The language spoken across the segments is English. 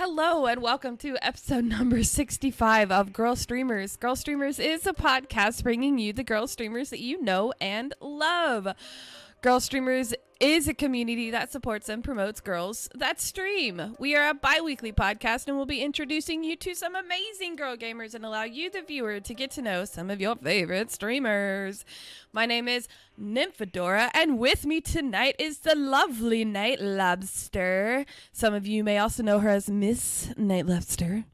Hello and welcome to episode number 65 of Girlstreamers. Girlstreamers is a podcast bringing you the girl streamers that you know and love. Girlstreamers is a community that supports and promotes girls that stream. We are a bi-weekly podcast and we'll be introducing you to some amazing girl gamers and allow you, the viewer, to get to know some of your favorite streamers. My name is Nymphadora, and with me tonight is the lovely NightLobster. Some of you may also know her as MsNightLobster.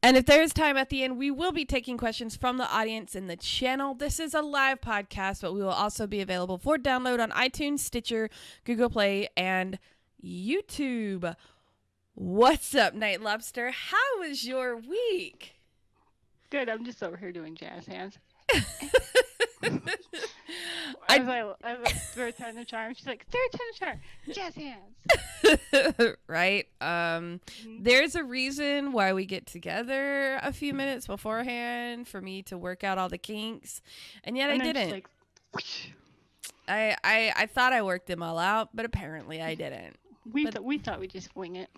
And if there is time at the end, we will be taking questions from the audience in the channel. This is a live podcast, but we will also be available for download on iTunes, Stitcher, Google Play, and YouTube. What's up, NightLobster? How was your week? Good. I'm just over here doing jazz hands. I was third time the charm. She's like, third time the charm, jazz hands. Right. There's a reason why we get together a few minutes beforehand for me to work out all the kinks, and yet I didn't. Like, I thought I worked them all out, but apparently I didn't. We thought we'd just wing it.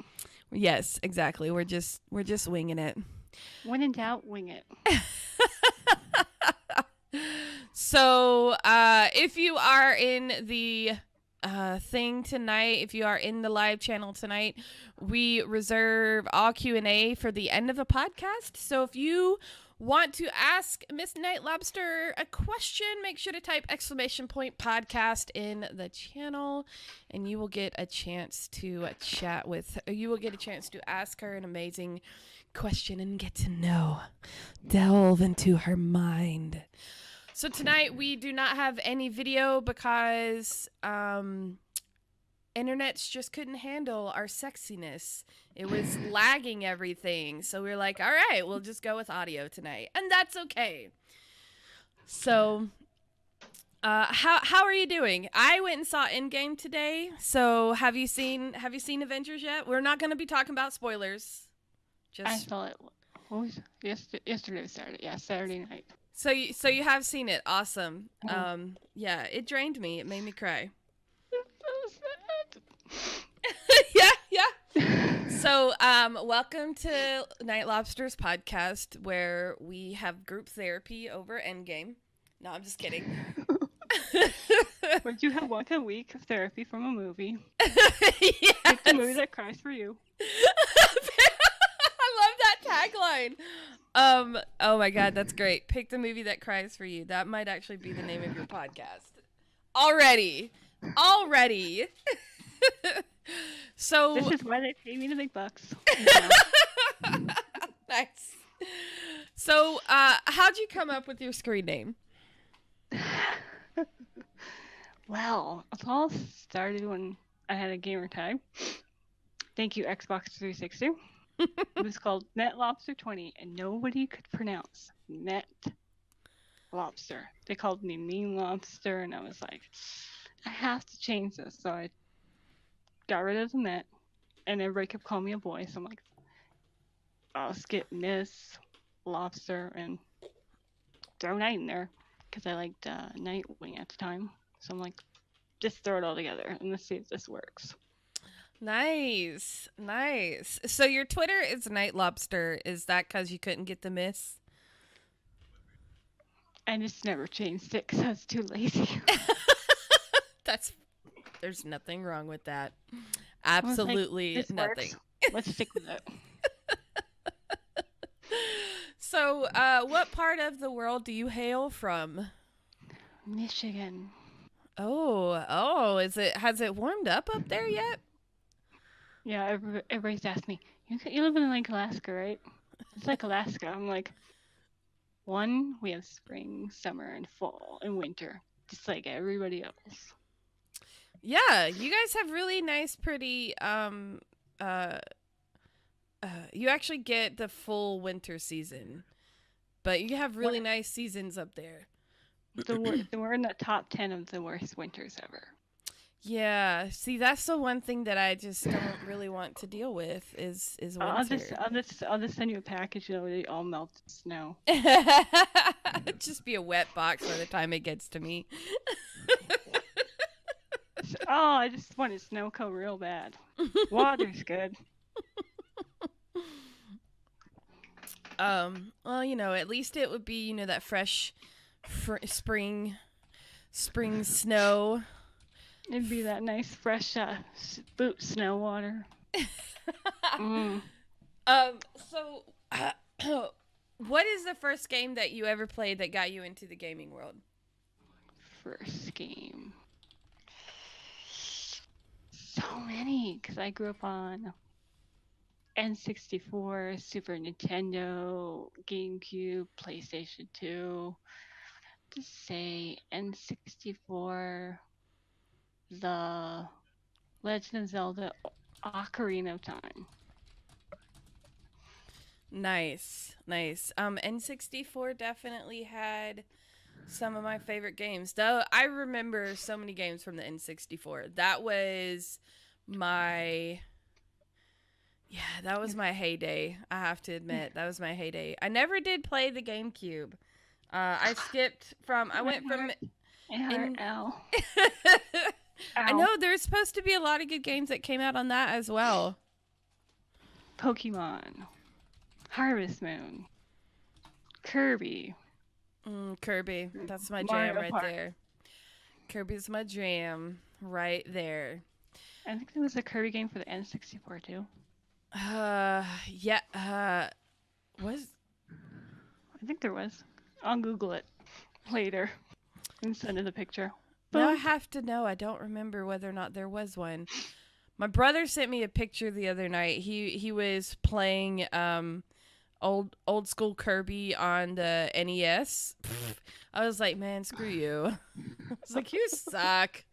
Yes, exactly. We're just winging it. When in doubt, wing it. So, if you are in the thing tonight, if you are in the live channel tonight, we reserve all Q&A for the end of the podcast. So if you want to ask MsNightLobster a question, make sure to type !podcast in the channel, and you will get a chance to chat with her. You will get a chance to ask her an amazing question and get to delve into her mind. So tonight we do not have any video because internets just couldn't handle our sexiness. It was lagging everything. So we were like, all right, we'll just go with audio tonight. And that's okay. So how are you doing? I went and saw Endgame today. So have you seen Avengers yet? We're not going to be talking about spoilers. I saw it. What was yesterday was Saturday. Yeah, Saturday night. So you have seen it. Awesome. Yeah, it drained me. It made me cry. So sad. Yeah. So, welcome to NightLobster's podcast, where we have group therapy over Endgame. No, I'm just kidding. But you have 1 week of therapy from a movie. Yes. Pick the movie that cries for you. I love that tagline. Oh my God, that's great. Pick the movie that cries for you. That might actually be the name of your podcast. Already. So this is why they pay me the big bucks. Nice. So, how'd you come up with your screen name? Well, it all started when I had a gamer tag. Thank you, Xbox 360. It was called NightLobster 20, and nobody could pronounce NightLobster. They called me Mean Lobster, and I was like, I have to change this. So I got rid of the net, and everybody kept calling me a boy. So I'm like, I'll skip Miss Lobster and throw Night in there because I liked Nightwing at the time. So I'm like, just throw it all together and let's see if this works. Nice. So your Twitter is NightLobster. Is that because you couldn't get the miss? I just never changed it because I was too lazy. There's nothing wrong with that. Absolutely like, nothing. Works. Let's stick with it. So, what part of the world do you hail from? Michigan. Oh, has it warmed up there yet? Yeah, everybody's asked me, you live in like Alaska, right? It's like Alaska. I'm like, we have spring, summer, and fall, and winter, just like everybody else. Yeah, you guys have really nice, pretty, you actually get the full winter season, but you have really nice seasons up there. We're in the top 10 of the worst winters ever. Yeah, see, that's the one thing that I just don't really want to deal with is winter. I'll just send you a package. It all melts snow. Just be a wet box by the time it gets to me. Oh, I just wanted snow cone real bad. Water's good. Well, at least it would be, that fresh spring snow. It'd be that nice fresh boot snow water. Mm. So, what is the first game that you ever played that got you into the gaming world? First game. So many, because I grew up on N64, Super Nintendo, GameCube, PlayStation 2. To say N64, The Legend of Zelda, Ocarina of Time. Nice. N64 definitely had some of my favorite games. Though I remember so many games from the N64. That was my heyday. I have to admit, that was my heyday. I never did play the GameCube. I went from ARL. I know there's supposed to be a lot of good games that came out on that as well. Pokemon, Harvest Moon, Kirby. Kirby, that's my Mario jam right Park. there. Kirby's my jam right there. I think there was a Kirby game for the N64 too. Yeah. Was I think there was. I'll Google it later and send it a picture. Now I have to know. I don't remember whether or not there was one. My brother sent me a picture the other night. He was playing old school Kirby on the NES. I was like, man, screw you. I was like, you suck.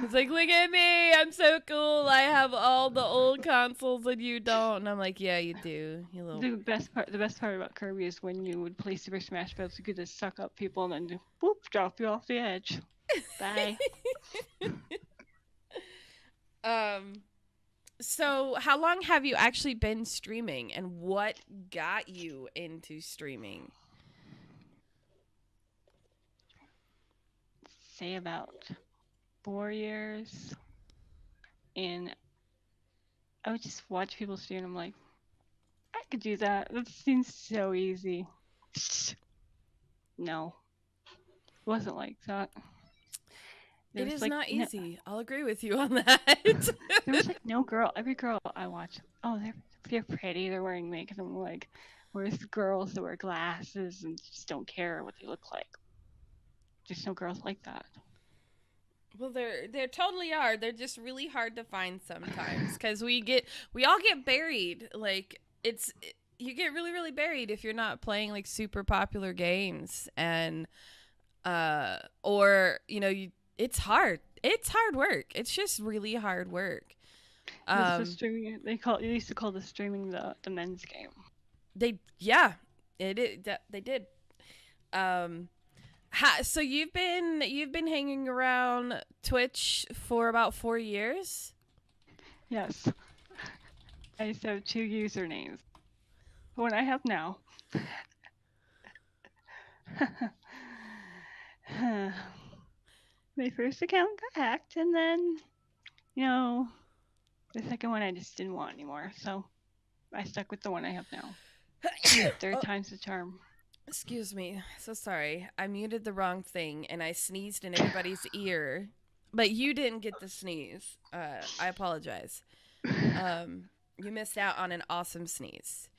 He's like, look at me, I'm so cool. I have all the old consoles and you don't. And I'm like, yeah, you do. You little. The best part about Kirby is when you would play Super Smash Bros. You could just suck up people and then boop, drop you off the edge. Bye. So how long have you actually been streaming, and what got you into streaming? Say about 4 years. And I would just watch people stream and I'm like, I could do that. That seems so easy. No. It wasn't like that. It is like, not easy. I'll agree with you on that. There was like no girl. Every girl I watched, oh, they're pretty. They're wearing makeup. I'm like, where's the girls that wear glasses and just don't care what they look like? Just no girls like that. Well, there totally are. They're just really hard to find sometimes because we all get buried. Like you get really really buried if you're not playing like super popular games, and or it's hard. It's hard work. It's just really hard work. The streaming, they used to call the streaming the men's game. They did. So you've been hanging around Twitch for about 4 years? Yes. I used to have 2 usernames. The one I have now. My first account got hacked, and then, the second one I just didn't want anymore, so I stuck with the one I have now. Third time's the charm. Excuse me. So sorry. I muted the wrong thing, and I sneezed in everybody's ear. But you didn't get the sneeze. I apologize. You missed out on an awesome sneeze.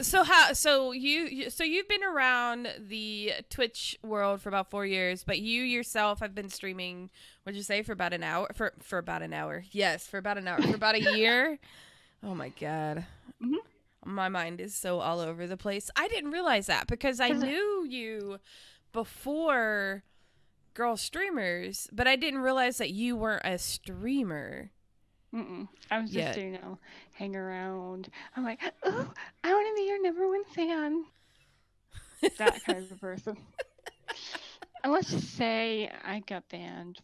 So you've been around the Twitch world for about 4 years, but you yourself have been streaming, what'd you say, for about an hour? For about an hour. Yes, for about an hour. For about a year. Oh my God. Mm-hmm. My mind is so all over the place. I didn't realize that because I knew you before Girlstreamers, but I didn't realize that you weren't a streamer. I was just hang around. I'm like, oh, I want to be your number one fan. That kind of a person. And let's just say I got banned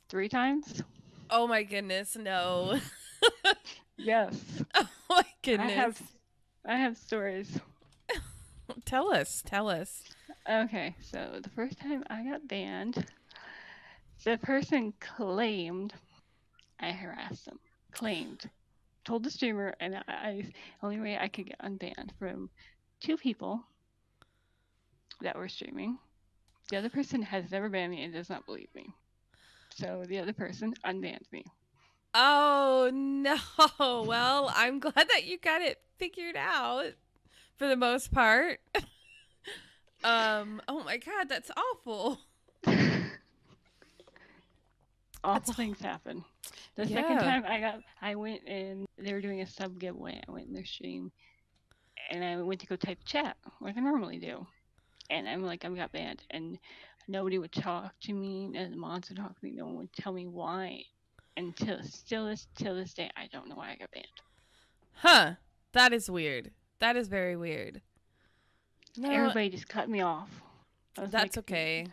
3 times. Oh my goodness, no. Yes. Oh my goodness. I have stories. Tell us. Okay, so the first time I got banned, the person claimed I harassed them. claimed, told the streamer, and I only way I could get unbanned from 2 people that were streaming. The other person has never banned me and does not believe me. So the other person unbanned me. Oh no. Well, I'm glad that you got it figured out for the most part. Oh my god, that's awful. Awful things happen. The second Yeah. time I went and they were doing a sub giveaway. I went in their stream and I went to go type chat like I normally do. And I'm like, I got banned. And nobody would talk to me. And the mods would talk to me. No one would tell me why. Until till this day, I don't know why I got banned. Huh. That is weird. That is very weird. No, Everybody just cut me off. that's okay.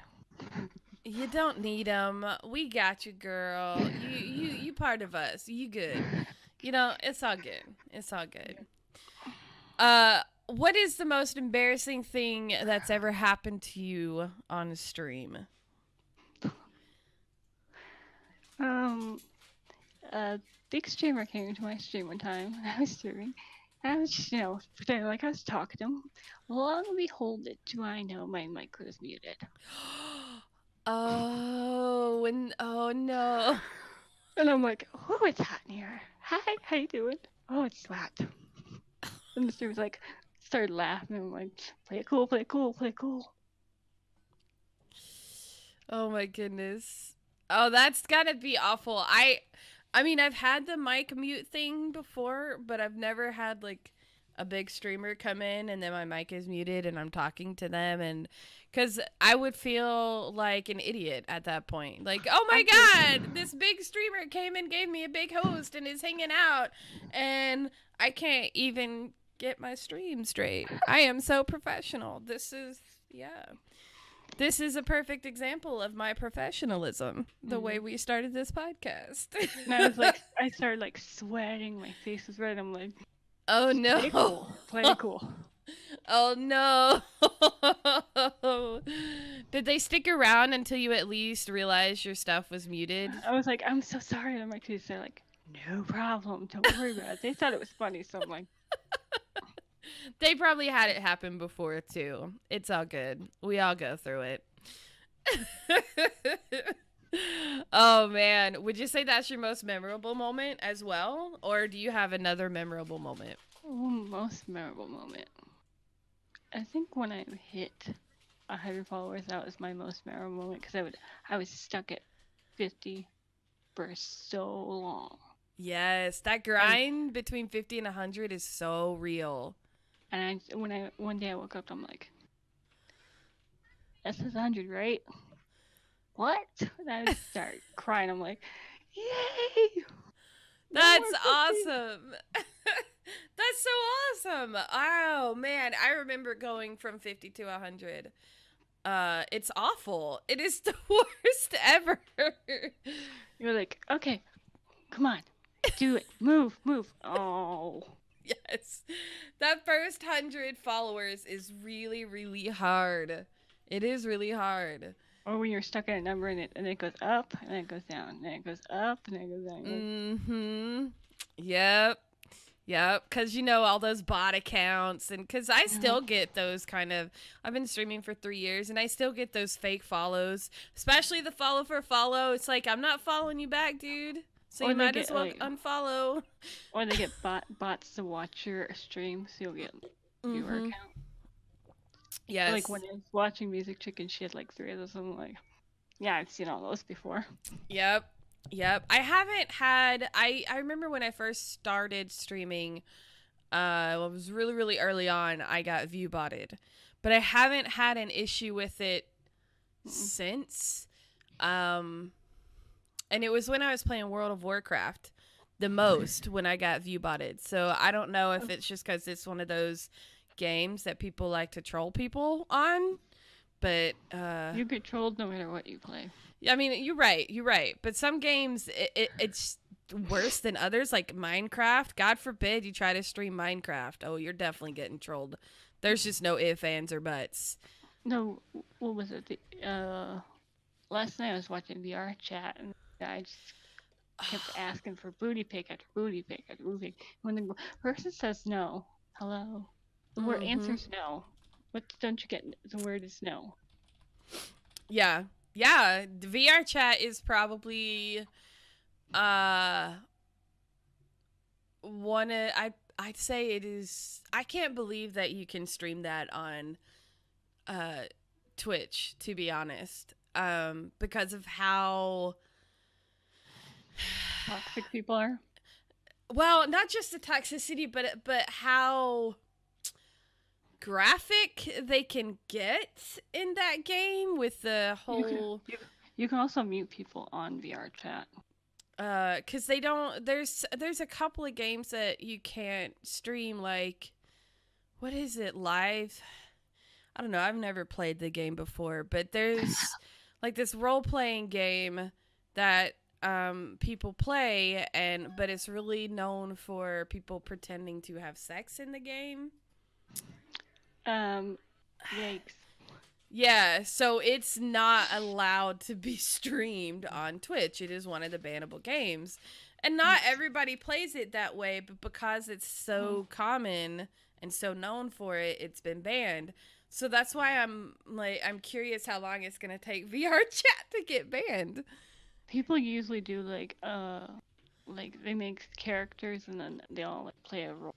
You don't need them. We got you, girl. You part of us. You good. You know, it's all good. It's all good. What is the most embarrassing thing that's ever happened to you on a stream? A big streamer came into my stream one time when I was streaming. And I was just, pretending like I was talking to him. Long and behold, do I know my mic was muted. Oh, oh no. And I'm like, oh, it's hot in here. Hi, how you doing? Oh, it's hot. And the streamer's like, started laughing. I'm like, play it cool, play it cool, play it cool. Oh my goodness. Oh, that's gotta be awful. I mean, I've had the mic mute thing before, but I've never had like a big streamer come in and then my mic is muted and I'm talking to them, and because I would feel like an idiot at that point. Like, oh my god, this big streamer came and gave me a big host and is hanging out, and I can't even get my stream straight. I am so professional. This is a perfect example of my professionalism, the way we started this podcast. And I was like, I started like sweating. My face was red. I'm like, oh no. play it cool. Play it cool. Oh no. Did they stick around until you at least realized your stuff was muted? I was like, I'm so sorry. And my kids are like, no problem. Don't worry about it. They thought it was funny. So I'm like, they probably had it happen before too. It's all good. We all go through it. Oh man, would you say that's your most memorable moment as well, or do you have another memorable moment? most memorable moment. I think when I hit 100 followers, that was my most memorable moment because I was stuck at 50 for so long. Yes, that grind between 50 and 100 is so real. And one day I woke up, I'm like, that says 100, right? What? And I just start crying. I'm like, yay! That's awesome. That's so awesome. Oh man, I remember going from 50 to 100. It's awful. It is the worst ever. You're like, okay, come on, do it, move. Oh. Yes. That first 100 followers is really, really hard. It is really hard. Or when you're stuck at a number and it goes up and then it goes down, and then it goes up and then it goes down. Mm-hmm. Yep. Because, all those bot accounts, and because I still get those I've been streaming for 3 years, and I still get those fake follows, especially the follow for follow. It's like, I'm not following you back, dude. So you might as well unfollow. Or they get bots to watch your stream, so you'll get viewer account. Yes. Like when I was watching Music Chicken, she had like 3 of those. I'm like, yeah, I've seen all those before. Yep. I haven't had. I remember when I first started streaming. It was really, really early on. I got view botted, but I haven't had an issue with it since. And it was when I was playing World of Warcraft the most when I got view botted. So I don't know if it's just because it's one of those games that people like to troll people on. But you get trolled no matter what you play. I mean, you're right. But some games, it's worse than others, like Minecraft. God forbid you try to stream Minecraft. Oh, you're definitely getting trolled. There's just no ifs, ands, or buts. No, what was it? Last night I was watching VR chat, and I just kept asking for booty pic after booty pic after booty pic. When the person says no, hello, the word answer Mm-hmm. is no. What don't you get? The word is no. Yeah. Yeah. The VR chat is probably uh one of, I'd say it is. I can't believe that you can stream that on uh Twitch, to be honest. Because of how Toxic people are. well, not just the toxicity, but how graphic they can get in that game with the You can whole you can also mute people on VR chat. because they don't, there's a couple of games that you can't stream, like what is it, live, I don't know, I've never played the game before, but there's like this role-playing game that people play, and but it's really known for people pretending to have sex in the game. Yikes. Yeah, so it's not allowed to be streamed on Twitch. It is one of the bannable games. And not everybody plays it that way, but because it's so common and so known for it, it's been banned. So that's why I'm curious how long it's going to take VR chat to get banned. People usually do like they make characters and then they all like play a role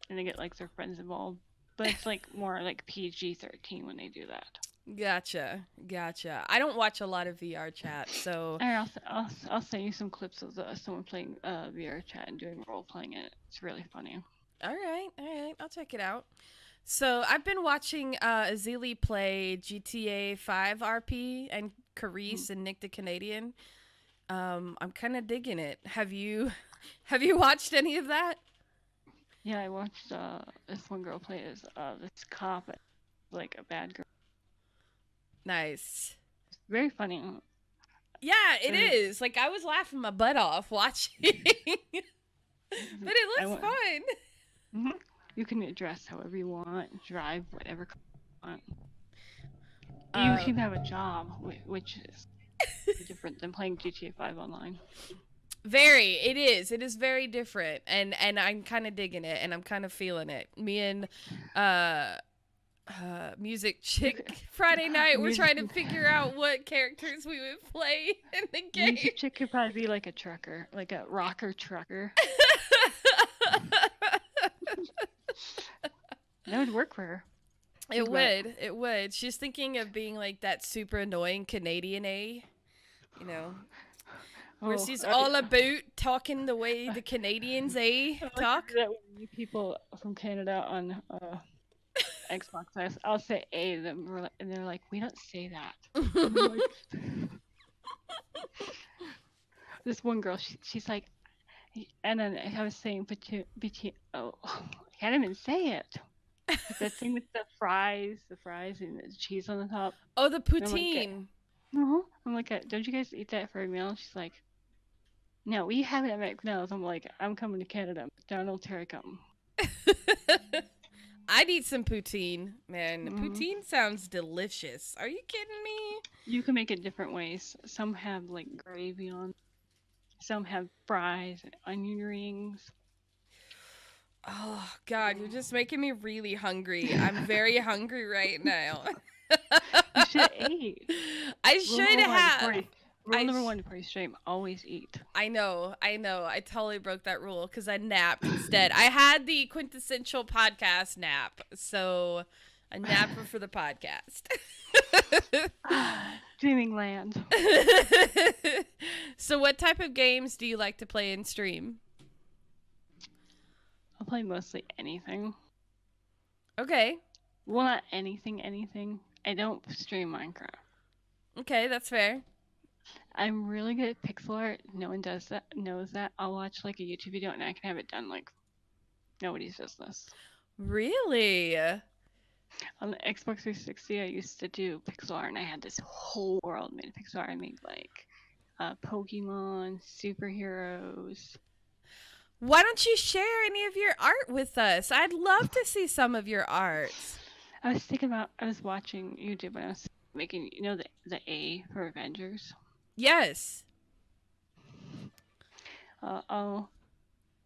and they get like their friends involved. But it's like more like PG-13 when they do that. Gotcha. I don't watch a lot of VR chat, so And I'll send you some clips of someone playing VR chat and doing role playing it. It's really funny. all right. I'll check it out. So I've been watching Azili play GTA 5 RP and Carice and Nick the Canadian. I'm kind of digging it. Have you watched any of that? Yeah, I watched this one girl play as this cop, like a bad girl. Nice. It's very funny. Yeah, it is. Like I was laughing my butt off watching, but it looks fun. Mm-hmm. You can dress however you want, drive whatever you want. You can have a job, which is different than playing GTA 5 online. Very, it is. It is very different, and I'm kind of digging it, and I'm kind of feeling it. Me and Music Chick Friday night, we're trying to figure out what characters we would play in the game. Music Chick could probably be like a trucker, like a rocker trucker. That would work for her. It would. She's thinking of being like that super annoying Canadian A, you know, where she's all about talking the way the Canadians talk. That when people from Canada on Xbox, I'll say A, and they're like, we don't say that. This one girl, she's like, and then I was saying, oh, I can't even say it. That thing with the fries and the cheese on the top. Oh, the poutine. I'm like, don't you guys eat that for a meal? She's like, no, we have it at McDonald's. I'm like, I'm coming to Canada. McDonald's, here I come. I'd eat some poutine, man. Poutine sounds delicious. Are you kidding me? You can make it different ways. Some have like gravy on. Some have fries and onion rings. Oh, God, you're just making me really hungry. I'm very hungry right now. You should eat. I should have. Rule number one before you stream, always eat. I know. I totally broke that rule because I napped instead. I had the quintessential podcast nap, so a napper for the podcast. Dreaming land. So what type of games do you like to play and stream? I'll play mostly anything. Okay. Well, not anything. I don't stream Minecraft. Okay, that's fair. I'm really good at pixel art. No one knows that. I'll watch like a YouTube video and I can have it done like nobody's business. Really? On the Xbox 360, I used to do pixel art and I had this whole world made of pixel art. I made like Pokemon, superheroes. Why don't you share any of your art with us? I'd love to see some of your art. I was watching YouTube and I was making, the A for Avengers. Yes. I'll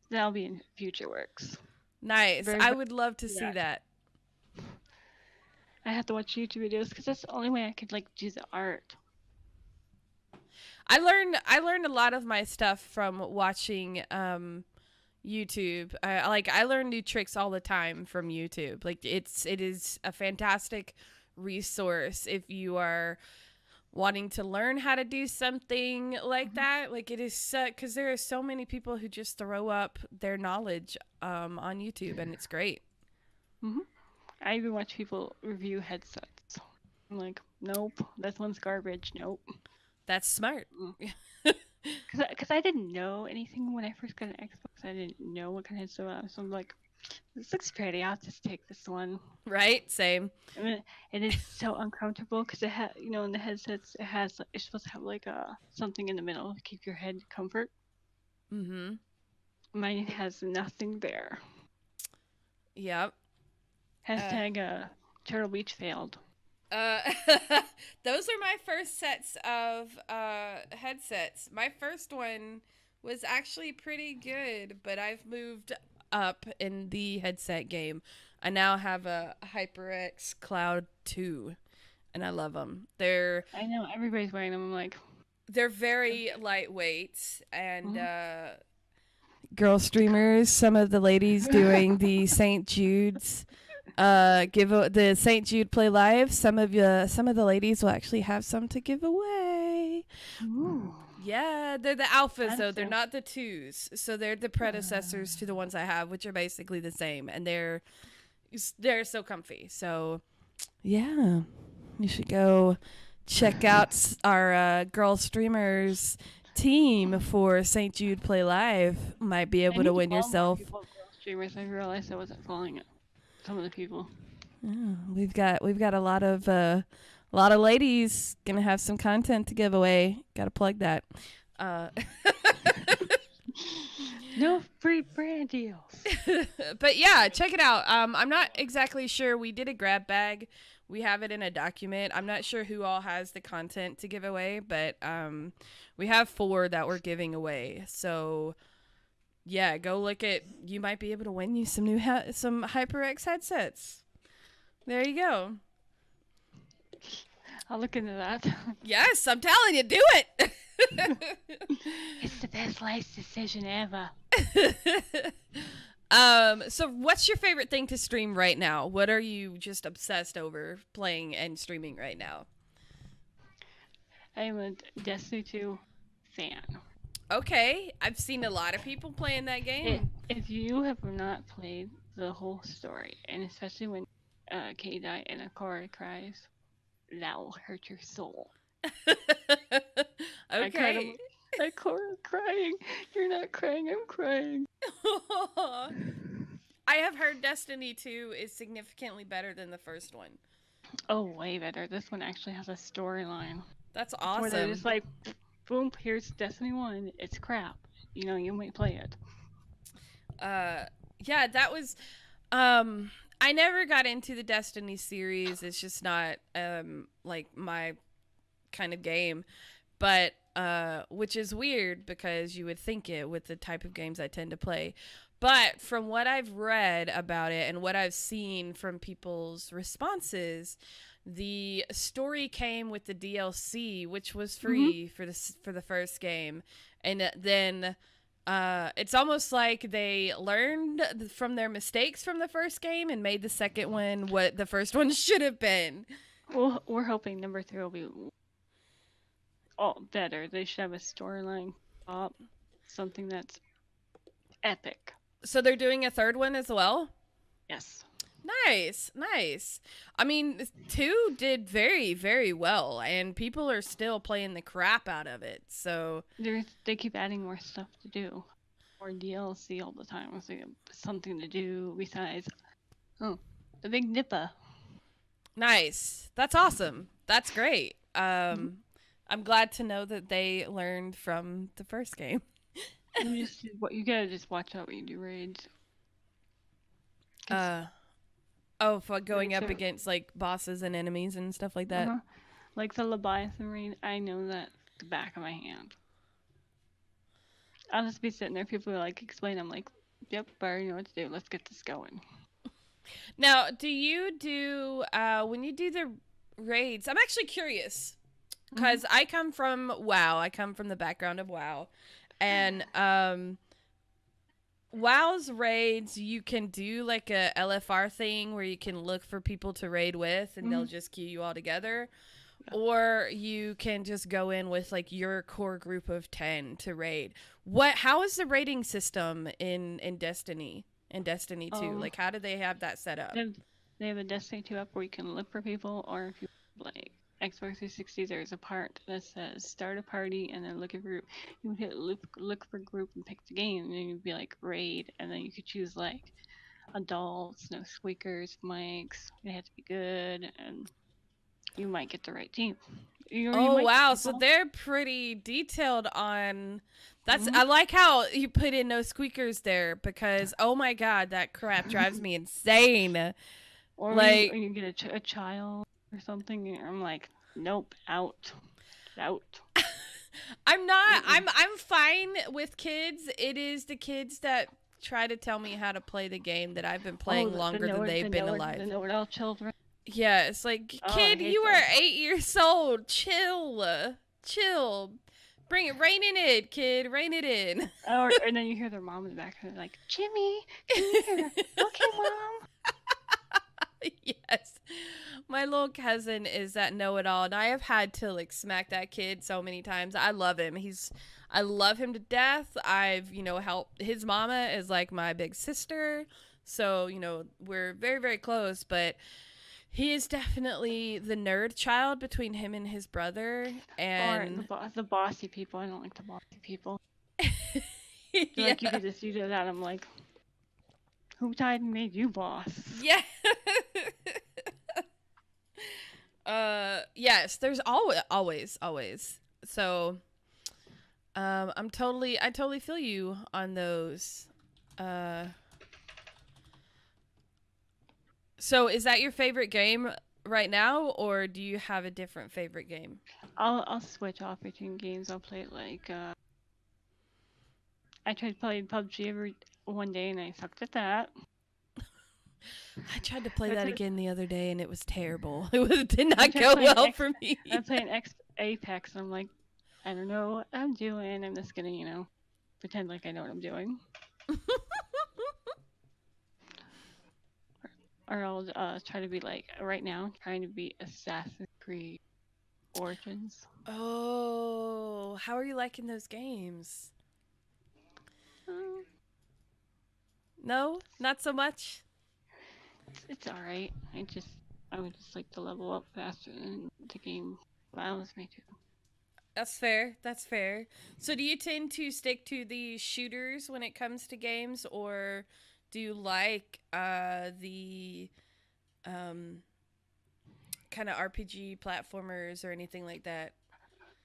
that'll be in future works. Nice. Very, I very would love to see that. that. I have to watch YouTube videos because that's the only way I could like do the art. I learned a lot of my stuff from watching YouTube. I learn new tricks all the time from YouTube. Like it is a fantastic resource if you are wanting to learn how to do something like that. Like it is because there are so many people who just throw up their knowledge on YouTube, and it's great. Hmm. I even watch people review headsets. I'm like, nope, this one's garbage. Nope. That's smart. Because I didn't know anything when I first got an Xbox. I didn't know what kind of headset I was. So I'm like, this looks pretty. I'll just take this one. Right? Same. And it is so uncomfortable because it has, in the headsets, it's supposed to have like something in the middle to keep your head comfort. Mm-hmm. Mine has nothing there. Yep. Hashtag Turtle Beach failed. Those are my first sets of headsets. My first one was actually pretty good, but I've moved up in the headset game. I now have a HyperX Cloud 2, and I love them. I know everybody's wearing them. I'm like, They're very lightweight, and Mhm. Girlstreamers, some of the ladies doing the St. Jude's give the St. Jude play live. Some of the ladies will actually have some to give away. Ooh. Yeah, they're the alphas though. They're Fancy. not the twos. So they're the predecessors to the ones I have, which are basically the same, and they're so comfy. So yeah, you should go check out our Girlstreamers team for St. Jude Play Live. Might be I able need to to win follow more yourself. people Girl Streamers. I realized I wasn't following some of the people. Yeah, we've got a lot of ladies gonna have some content to give away. Gotta plug that. Uh, No free brand deals. but yeah, check it out. I'm not exactly sure. We did a grab bag. We have it in a document. I'm not sure who all has the content to give away, but we have 4 that we're giving away. So yeah, go look at. You might be able to win you some new some HyperX headsets. There you go. I'll look into that. Yes, I'm telling you, do it. It's the best life decision ever. So what's your favorite thing to stream right now? What are you just obsessed over playing and streaming right now? I am a Destiny 2 fan. Okay, I've seen a lot of people playing that game. If you have not played the whole story, and especially when Kay dies and Akora cries, that will hurt your soul. Okay. Akora crying. You're not crying, I'm crying. I have heard Destiny 2 is significantly better than the first one. Oh, way better. This one actually has a storyline. That's Where they're awesome. just like, boom, here's Destiny 1. It's crap. You might play it. Yeah, that was I never got into the Destiny series. It's just not like my kind of game. But which is weird because you would think it with the type of games I tend to play. But from what I've read about it and what I've seen from people's responses, the story came with the DLC, which was free for the first game, and then it's almost like they learned from their mistakes from the first game and made the second one what the first one should have been. Well, we're hoping number 3 will be all better. They should have a storyline, something that's epic. So they're doing a third one as well? Yes. Nice. I mean, 2 did very, very well, and people are still playing the crap out of it. So They keep adding more stuff to do, more DLC all the time. So something to do besides, the Big Nippa. nice. That's awesome. That's great. I'm glad to know that they learned from the first game. You gotta just watch out when you do raids. For going up against like bosses and enemies and stuff like that. Like the Leviathan raid, I know that the back of my hand. I'll just be sitting there. People are like explain. I'm like, yep, I already know what to do. Let's get this going. Now, do you do when you do the raids? I'm actually curious because I come from WoW. I come from the background of WoW, and WoW's raids, you can do like a LFR thing where you can look for people to raid with, and they'll just queue you all together. Or you can just go in with like your core group of 10 to raid. How is the raiding system in Destiny? In Destiny 2? Like how do they have that set up? They have a Destiny 2 app where you can look for people, or if you like Xbox 360, there's a part that says start a party and then look at group. You would hit look for group and pick the game, and then you'd be like raid, and then you could choose like adults, no squeakers, mics. They have to be good, and you might get the right team. Oh wow, so they're pretty detailed on that's I like how you put in no squeakers there because oh my god, that crap drives me insane. Or like you get a child or something, and I'm like, nope, out. I'm fine with kids. It is the kids that try to tell me how to play the game that I've been playing longer than they've been alive. The know-it-all children. Yeah, it's like, kid, you are 8 years old. Chill. Bring it, rein it in, kid. Rein it in. And then you hear their mom in the back, and they're like, Jimmy, come here. Okay, mom. Yes. My little cousin is that know-it-all, and I have had to like smack that kid so many times. I love him. I love him to death. I've, helped. His mama is like my big sister, so, we're very, very close, but he is definitely the nerd child between him and his brother. And the bossy people. I don't like the bossy people. Yeah. Like, you do that. I'm like, who died and made you boss? Yeah. Yes, there's always. So, I totally feel you on those. So is that your favorite game right now, or do you have a different favorite game? I'll switch off between games. I'll play it like I tried playing PUBG one day and I sucked at that. I tried to play that again the other day and it was terrible. It did not go well for me. I'm playing Apex and I'm like, I don't know what I'm doing. I'm just gonna, pretend like I know what I'm doing. Or I'll try to be like, right now, trying to be Assassin's Creed Origins. Oh, how are you liking those games? No, not so much. It's all right. I would just like to level up faster than the game allows me to. That's fair. So do you tend to stick to the shooters when it comes to games, or do you like the kind of RPG platformers or anything like that?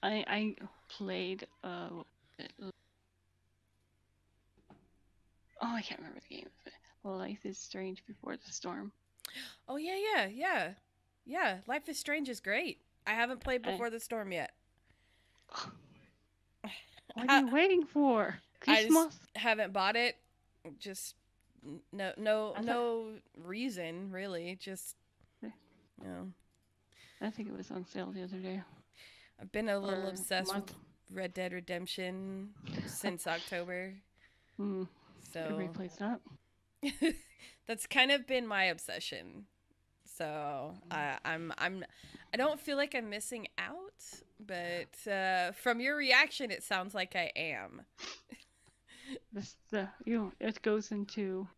I played I can't remember the game. Life is Strange Before the Storm. Oh yeah. Life is Strange is great. I haven't played Before the Storm yet. What are you waiting for? Christmas? I just haven't bought it. Just no reason really. Just I think it was on sale the other day. I've been a little obsessed with Red Dead Redemption since October. So everybody plays that. That's kind of been my obsession. So I don't feel like I'm missing out, but from your reaction, it sounds like I am. It goes into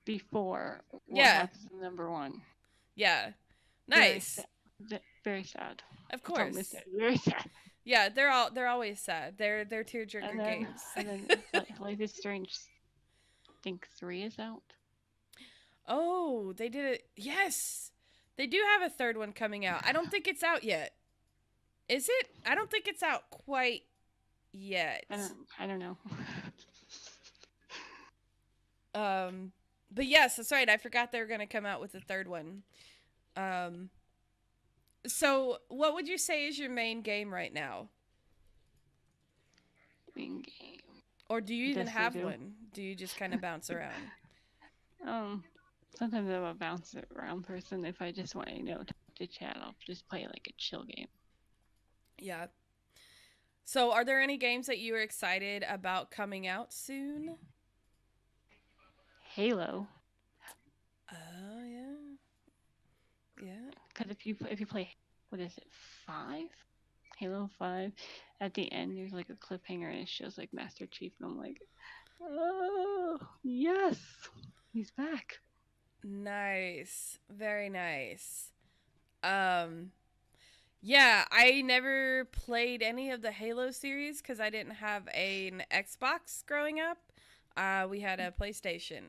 before what happens in number 1. Yeah, nice. Very sad. Of course. Very sad. Yeah, they're always sad. They're tearjerker games. And then Life is Strange. I think 3 is out. Oh, they did it. Yes, they do have a third one coming out. I don't think it's out yet. Is it? I don't think it's out quite yet. I don't know. But yes, that's right. I forgot they were going to come out with a third one. So what would you say is your main game right now? sleeping game. Or do you even Yes, they have do. one? Do you just kind of bounce around? Sometimes I'm a bounce around person. If I just want to chat, I'll just play like a chill game. Yeah. So, are there any games that you are excited about coming out soon? Halo. Oh, yeah. Yeah. Because if you play, what is it, 5? Halo 5, at the end there's like a cliffhanger and it shows like Master Chief and I'm like, oh yes, he's back. Nice. Very nice. Um, yeah, I never played any of the Halo series because I didn't have an Xbox growing up. We had a PlayStation.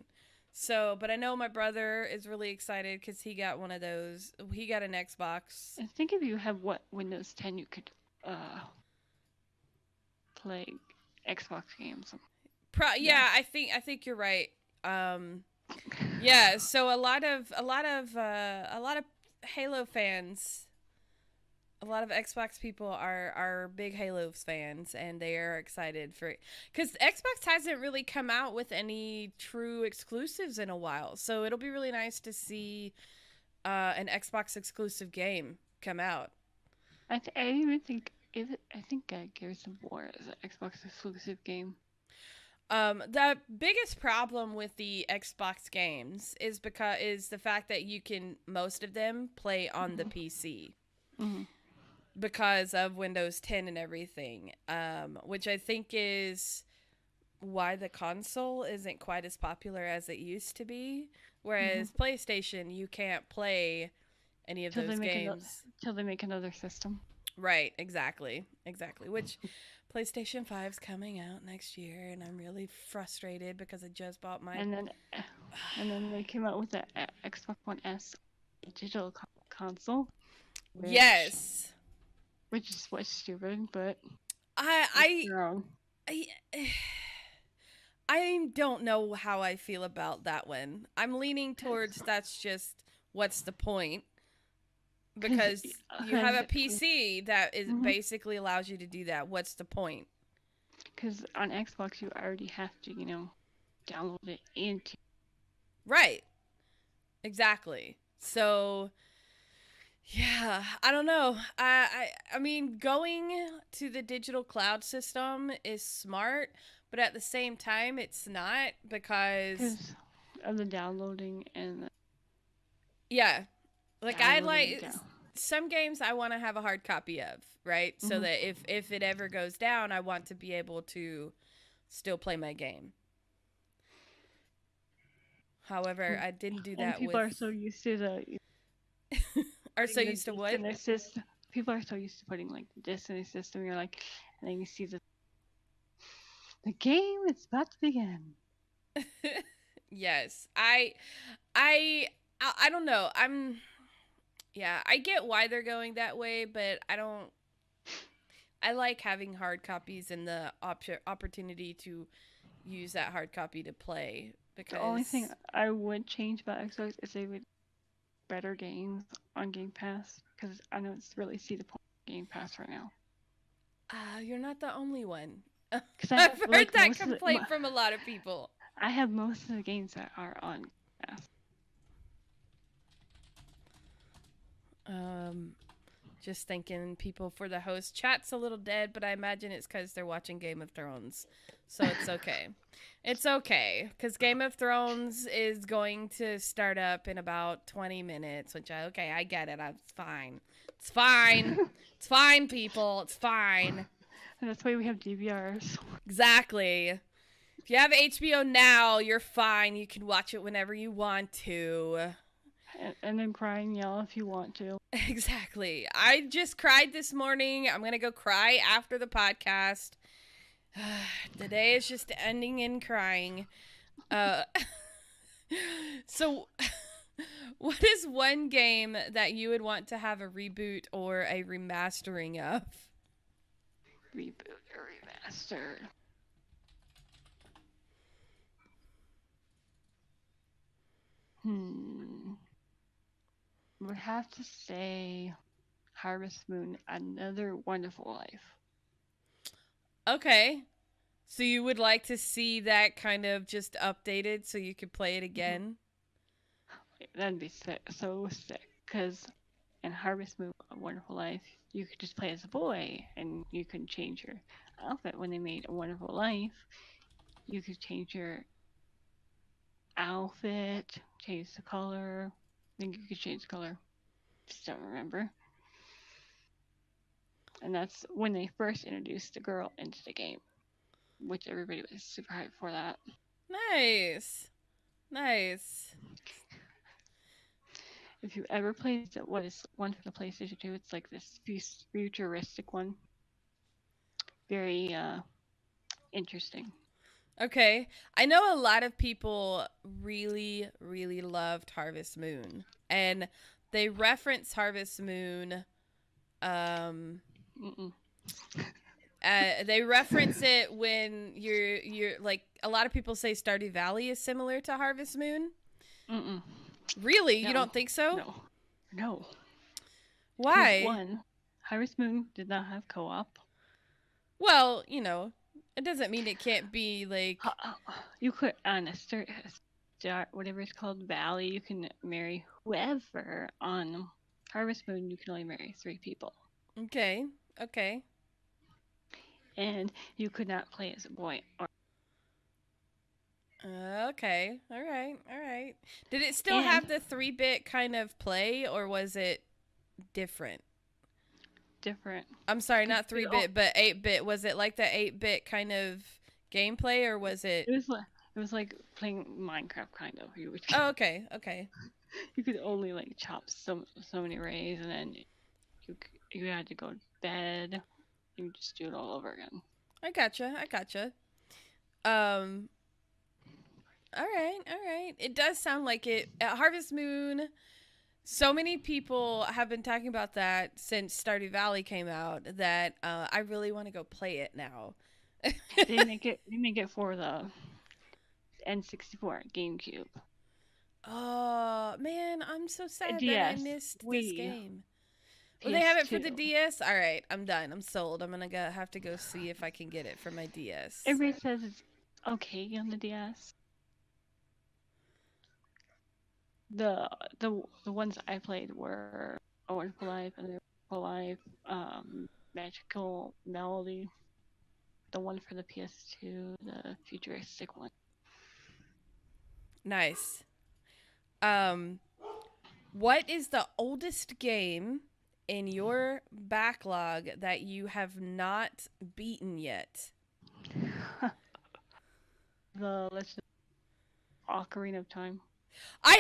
So, but I know my brother is really excited because he got one of those. He got an Xbox. I think if you have Windows 10, you could play Xbox games. Yeah, I think you're right. Yeah, so a lot of Halo fans, a lot of Xbox people are big Halo fans, and they are excited for it because Xbox hasn't really come out with any true exclusives in a while. So it'll be really nice to see an Xbox exclusive game come out. I even think I think Gears of War is an Xbox exclusive game. The biggest problem with the Xbox games is the fact that you can most of them play on the PC because of Windows 10 and everything, which I think is why the console isn't quite as popular as it used to be. Whereas PlayStation, you can't play any of those games till they make another system. Right, exactly. Which PlayStation 5's coming out next year, and I'm really frustrated because I just bought my. And then they came out with the Xbox One S digital console. Yes. Which is what's stupid, but I wrong. I don't know how I feel about that one. I'm leaning towards that's just what's the point? Because you have a PC that is basically allows you to do that. What's the point? Because on Xbox you already have to, download it into. Right. Exactly. So, yeah, I don't know. I mean, going to the digital cloud system is smart, but at the same time, it's not because of the downloading and. Yeah, like I like some games I want to have a hard copy of, right? So that if it ever goes down, I want to be able to still play my game. However, I didn't do that. People are so used to are so used to what? People are so used to putting like discs in their system. You're like, and then you see the game is about to begin. Yes, I don't know. I get why they're going that way, but I don't. I like having hard copies and the opportunity to use that hard copy to play. Because the only thing I would change about Xbox is they would better games on Game Pass, because I don't really see the point of Game Pass right now. You're not the only one. I've heard that complaint from a lot of people. I have most of the games that are on Game Pass. Just thinking people for the host. Chat's a little dead, but I imagine it's because they're watching Game of Thrones. So it's okay. It's okay, because Game of Thrones is going to start up in about 20 minutes, which I get it. It's fine. It's fine. It's fine, people. It's fine. And that's why we have DVRs. Exactly. If you have HBO Now, you're fine. You can watch it whenever you want to. And then cry and yell if you want to. Exactly. I just cried this morning. I'm going to go cry after the podcast. The day is just ending in crying. So, what is one game that you would want to have a reboot or a remastering of? Reboot or remaster? Would have to say Harvest Moon, Another Wonderful Life. Okay. So you would like to see that kind of just updated so you could play it again? That'd be sick, so sick. Because in Harvest Moon, A Wonderful Life, you could just play as a boy, and you could change your outfit. When they made A Wonderful Life, you could change your outfit, change the color. I think you could change the color. Just don't remember. And that's when they first introduced the girl into the game, which everybody was super hyped for that. Nice. Nice. If you ever played what is one for the PlayStation 2, it's like this futuristic one. Very interesting. Okay. I know a lot of people really, really loved Harvest Moon. And they reference Harvest Moon. They reference it when you're like, a lot of people say Stardew Valley is similar to Harvest Moon. Really? No. You don't think so? No. Why? One, Harvest Moon did not have co-op. Well, you know, it doesn't mean it can't be like. You could on a start, whatever it's called, Valley. You can marry whoever. On Harvest Moon, you can only marry 3 people. Okay. And you could not play as a boy. Okay. All right. Did it still have the 3-bit kind of play, or was it different? Different. I'm sorry, not 3-bit, but 8-bit. Was it like the 8-bit kind of gameplay, or was it? It was like playing Minecraft, kind of. Oh, okay. You could only like chop so many rays, and then you had to go to bed. You just do it all over again. I gotcha. All right. It does sound like it. At Harvest Moon, so many people have been talking about that since Stardew Valley came out that I really want to go play it now. They make it for the N64 GameCube. Oh man, I'm so sad DS, that I missed this game. Well, they have it for the PS2. DS. All right, I'm done. I'm sold. I'm gonna have to go see if I can get it for my DS. Everybody says it's okay on the DS. The ones I played were A Wonderful Life and A Wonderful Life, Magical Melody, the one for the PS2, the futuristic one. Nice. What is the oldest game in your backlog that you have not beaten yet? The Ocarina of Time. I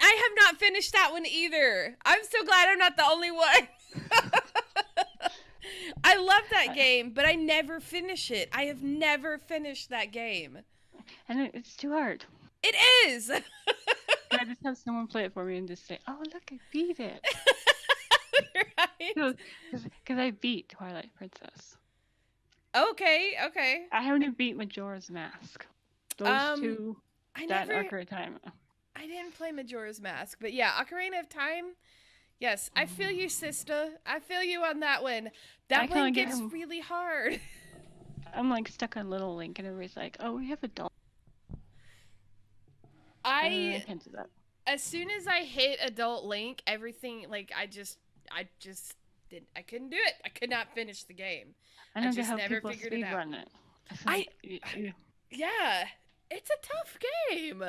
have not finished that one either. I'm so glad I'm not the only one. I love that game, but I never finish it. I have never finished that game. And it's too hard. It is. I just have someone play it for me and just say, "Oh, look, I beat it." Right. Because I beat Twilight Princess. Okay. I haven't even beat Majora's Mask. Those two. Ocarina of Time. I didn't play Majora's Mask, but yeah, Ocarina of Time. Yes, I feel you, sister. I feel you on that one. That one gets really hard. I'm like stuck on Little Link, and everybody's like, "Oh, we have adult." I can't do that. As soon as I hit Adult Link, everything like I couldn't do it. I could not finish the game. I don't just know how never people figured it out. run it. Yeah, it's a tough game.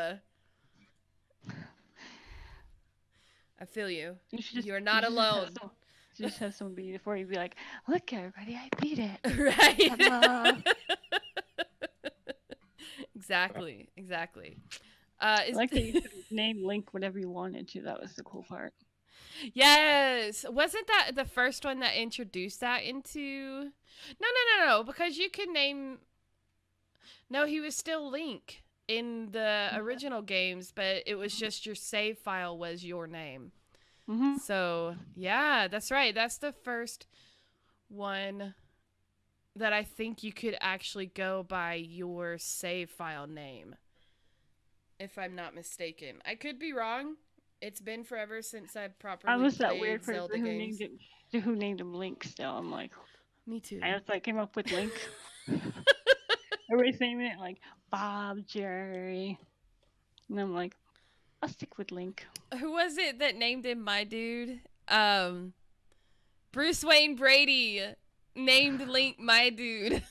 I feel you. You're not alone. You just have someone beat it for you. Be like, "Look, everybody, I beat it." Right. Exactly. Like that you could name Link whatever you wanted to. That was the cool part. Yes. Wasn't that the first one that introduced that into? No. Because you could name. No, he was still Link in the original games, but it was just your save file was your name. Mm-hmm. So yeah, that's right. That's the first one that I think you could actually go by your save file name. If I'm not mistaken. I could be wrong. It's been forever since I've properly I was played that weird Zelda person games. who named him Link still. I'm like, Me too. I came up with Link. Everybody's naming it like Bob, Jerry, and I'm like, I'll stick with Link. Who was it that named him my dude? Bruce Wayne Brady named Link my dude.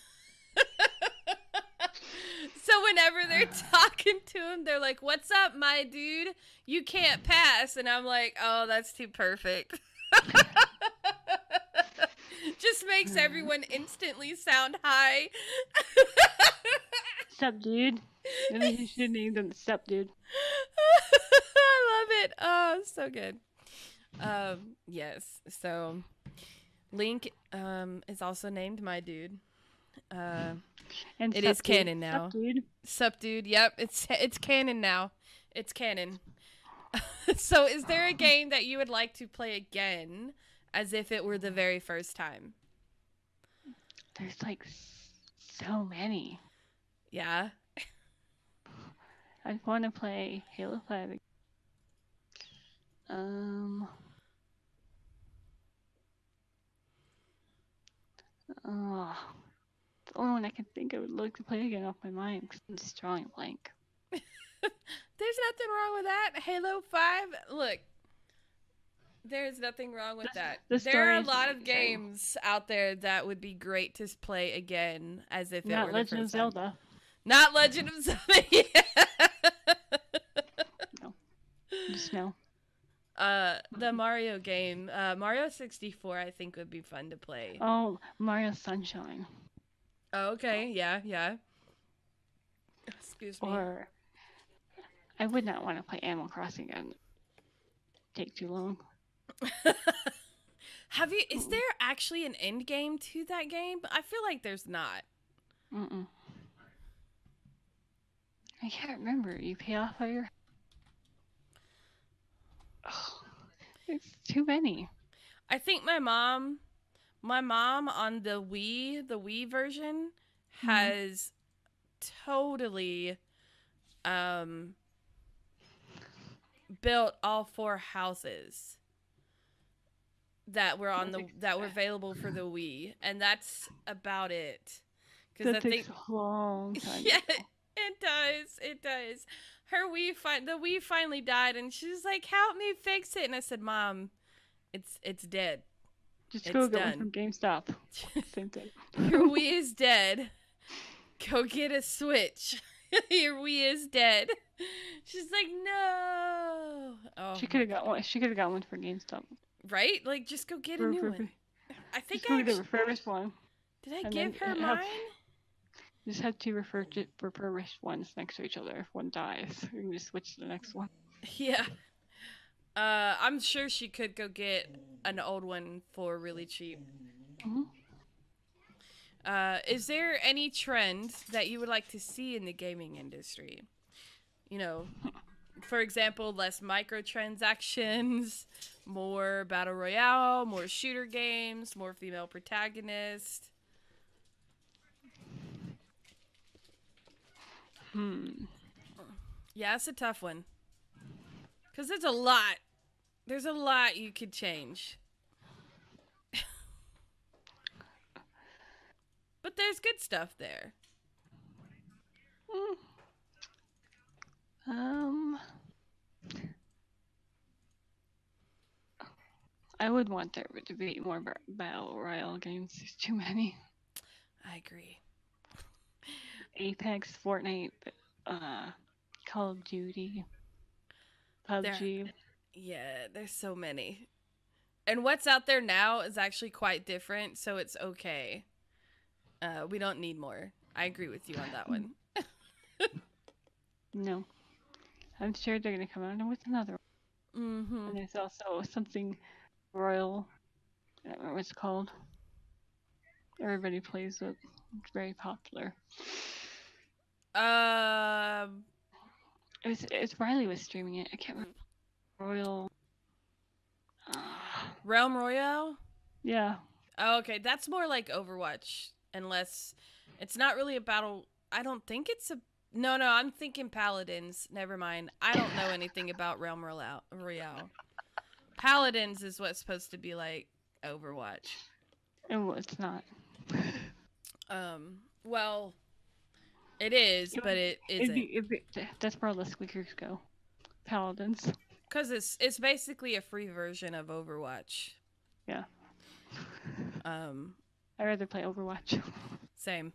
So whenever they're talking to him, they're like, "What's up, my dude? You can't pass." And I'm like, "Oh, that's too perfect." Just makes everyone instantly sound high. Sup, dude? Maybe you should name them Sup, dude. I love it. Oh, so good. Yes. So Link is also named my dude. And It Sup, is canon dude. now. Sup, dude. Sup, dude. Yep, it's canon now. It's canon. So, is there a game that you would like to play again, as if it were the very first time? There's like so many. Yeah. I want to play Halo 5 again. Oh, the only one I can think I would like to play again off my mind because I'm just drawing a blank. There's nothing wrong with that. Halo 5, look. There's nothing wrong with that. There are a lot of games out there that would be great to play again, as if it were the Legend of first time. Zelda. Not Legend of Zelda. No. Just no. The Mario game, Mario 64, I think would be fun to play. Oh, Mario Sunshine. Oh, okay, yeah. Excuse me. Or I would not want to play Animal Crossing again. Take too long. Is there actually an end game to that game? I feel like there's not. Mm-mm. I can't remember. You pay off all your... Oh, it's too many. I think my mom on the Wii version has totally built all 4 houses that were available for the Wii, and that's about it. That takes a long time. Yeah, it does. The Wii finally died, and she's like, "Help me fix it." And I said, "Mom, it's dead. Just go get one from GameStop. Same thing. Your Wii is dead. Go get a Switch. Your Wii is dead." She's like, "No." Oh, she could have got one. She could have got one for GameStop. Right? Like, just go get a new one. I think I get a refurbished one. Did I give her mine? You just have 2 refurbished ones next to each other. If one dies, you can just switch to the next one. Yeah. I'm sure she could go get an old one for really cheap. Mm-hmm. Is there any trend that you would like to see in the gaming industry? You know, for example, less microtransactions, more battle royale, more shooter games, more female protagonists. Yeah, it's a tough one. Because there's a lot. There's a lot you could change. But there's good stuff there. I would want there to be more battle royale games. There's too many. I agree. Apex, Fortnite, Call of Duty, PUBG. Yeah, there's so many. And what's out there now is actually quite different, so it's okay. We don't need more. I agree with you on that one. No. I'm sure they're going to come out with another one. Mm-hmm. And there's also something royal. I don't remember what it's called. Everybody plays it. It's very popular. It's Riley was streaming it. I can't remember. Royal. Realm Royale? Yeah. Oh, okay. That's more like Overwatch. Unless it's not really a battle. I don't think it's a... No, I'm thinking Paladins. Never mind. I don't know anything about Realm Royale. Paladins is what's supposed to be like Overwatch. And it's not. Well, It is, but it isn't. That's where all the squeakers go. Paladins. Because it's basically a free version of Overwatch. Yeah. Um, I'd rather play Overwatch. Same.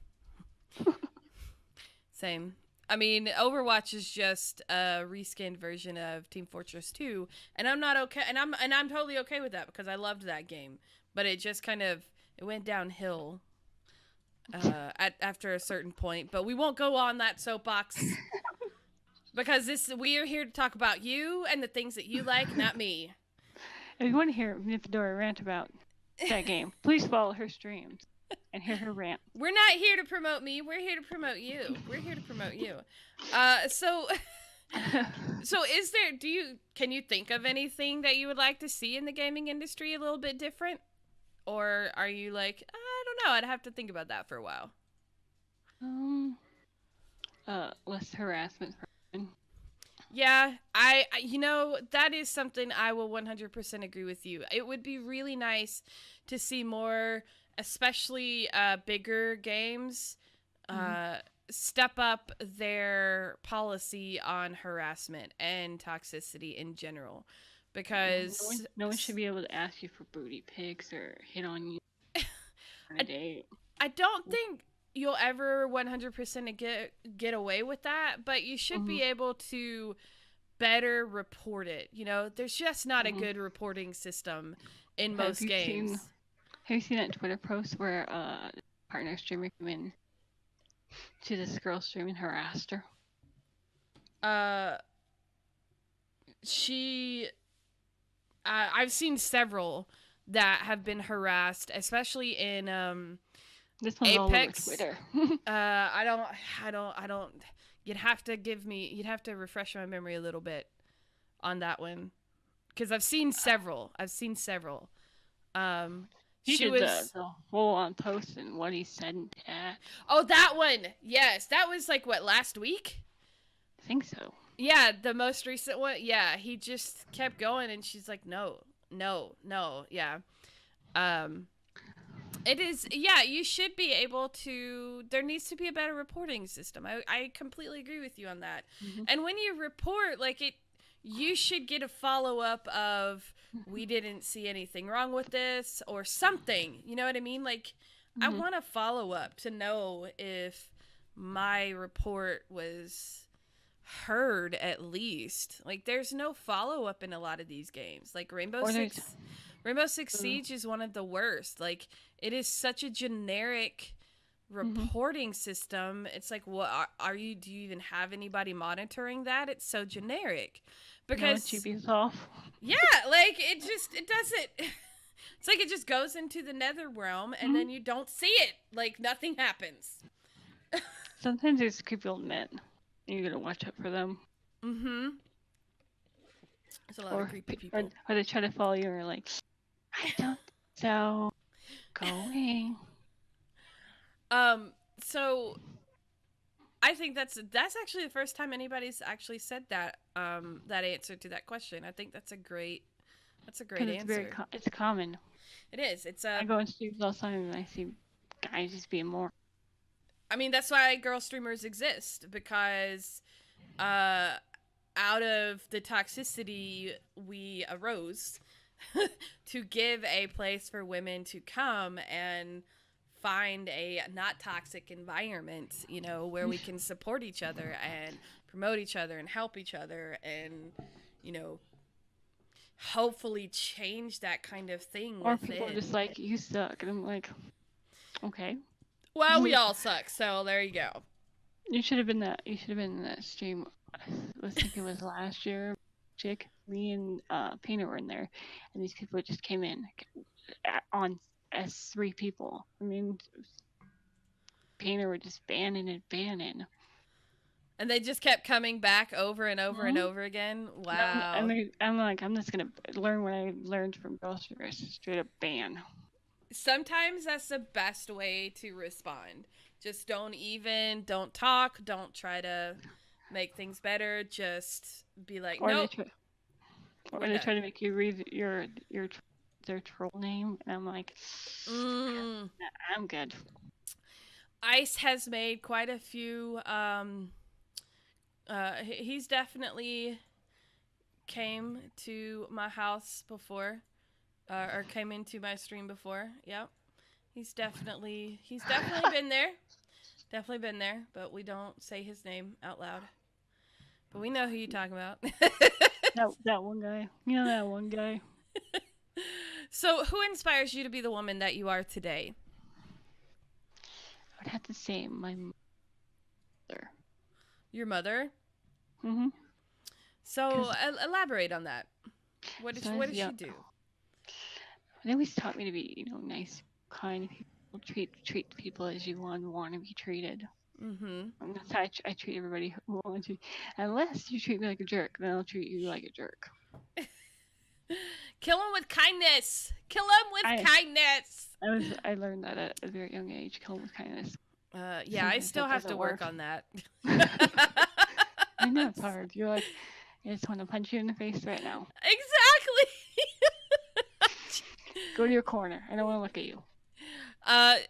Same. I mean, Overwatch is just a reskinned version of Team Fortress 2, and I'm not okay, and I'm totally okay with that because I loved that game. But it just kind of it went downhill after a certain point. But we won't go on that soapbox because we are here to talk about you and the things that you like, not me. If you want to hear Nifadora rant about that game, please follow her streams and hear her rant. We're not here to promote me. We're here to promote you. We're here to promote you. So can you think of anything that you would like to see in the gaming industry a little bit different? Or are you like, I don't know, I'd have to think about that for a while. Less harassment. Yeah, that is something I will 100% agree with you. It would be really nice to see more, especially bigger games, step up their policy on harassment and toxicity in general. Because no one should be able to ask you for booty pics or hit on you on a date. I don't think you'll ever 100% get away with that, but you should be able to better report it. There's just not a good reporting system in most games. Have you seen that Twitter post where a partner streamer came in to this girl streaming harassed her? I've seen several that have been harassed, especially in this one's Apex. All over Twitter. I don't. You'd have to refresh my memory a little bit on that one, because I've seen several. He did the whole on post and what he said and that. Oh, that one. Yes, that was like what, last week? I think so. Yeah, the most recent one. Yeah, he just kept going, and she's like, no. Yeah. It is, yeah, you should be able to, there needs to be a better reporting system. I completely agree with you on that. And when you report, you should get a follow-up of, we didn't see anything wrong with this, or something, you know what I mean? I want a follow-up to know if my report was heard, at least. There's no follow-up in a lot of these games. Rainbow Six Siege is one of the worst. It is such a generic reporting system. It's like, what do you even have anybody monitoring that? It's so generic. Because off. Yeah, it doesn't. It's like it just goes into the nether realm and then you don't see it. Nothing happens. Sometimes there's creepy old men. You gotta watch out for them. There's a lot of creepy people. Or they try to follow you and I don't think so. Going. So I think that's actually the first time anybody's actually said that that answer to that question. I think that's a great answer. It's common. It is. I go on streams all the time and I see guys just being more. I mean, that's why girl streamers exist, because out of the toxicity we arose to give a place for women to come and find a not toxic environment, where we can support each other and promote each other and help each other and, hopefully change that kind of thing. Or people are just like, you suck. And I'm like, okay. Well, we all suck, so there you go. You should have been in that stream. I think it was last year. Chick, me and Pina were in there, and these people just came in as 3 people. I mean, Pina were just banning. And they just kept coming back over and over and over again. Wow. I'm like, I'm just gonna learn what I learned from Girlstreamers. Straight up ban. Sometimes that's the best way to respond. Just don't talk, don't try to make things better. Just be like, no. Or they try to make you read their troll name, and I'm like, I'm good. Ice has made quite a few. He's definitely came to my house before, or came into my stream before. Yep, he's definitely been there. Definitely been there, but we don't say his name out loud. But we know who you're talking about. That one guy. You know that one guy. So, who inspires you to be the woman that you are today? I would have to say my mother. Your mother? Mm-hmm. So, elaborate on that. What did she do? They always taught me to be, nice, kind people, treat people as you want to be treated. Mm-hmm. And that's how I treat everybody who wants to. Unless you treat me like a jerk, then I'll treat you like a jerk. Kill him with kindness. Kill him with kindness. I learned that at a very young age. Kill him with kindness. Yeah, I still have to work on that. I know it's hard. You're like, I just want to punch you in the face right now. Exactly. Go to your corner. I don't want to look at you. I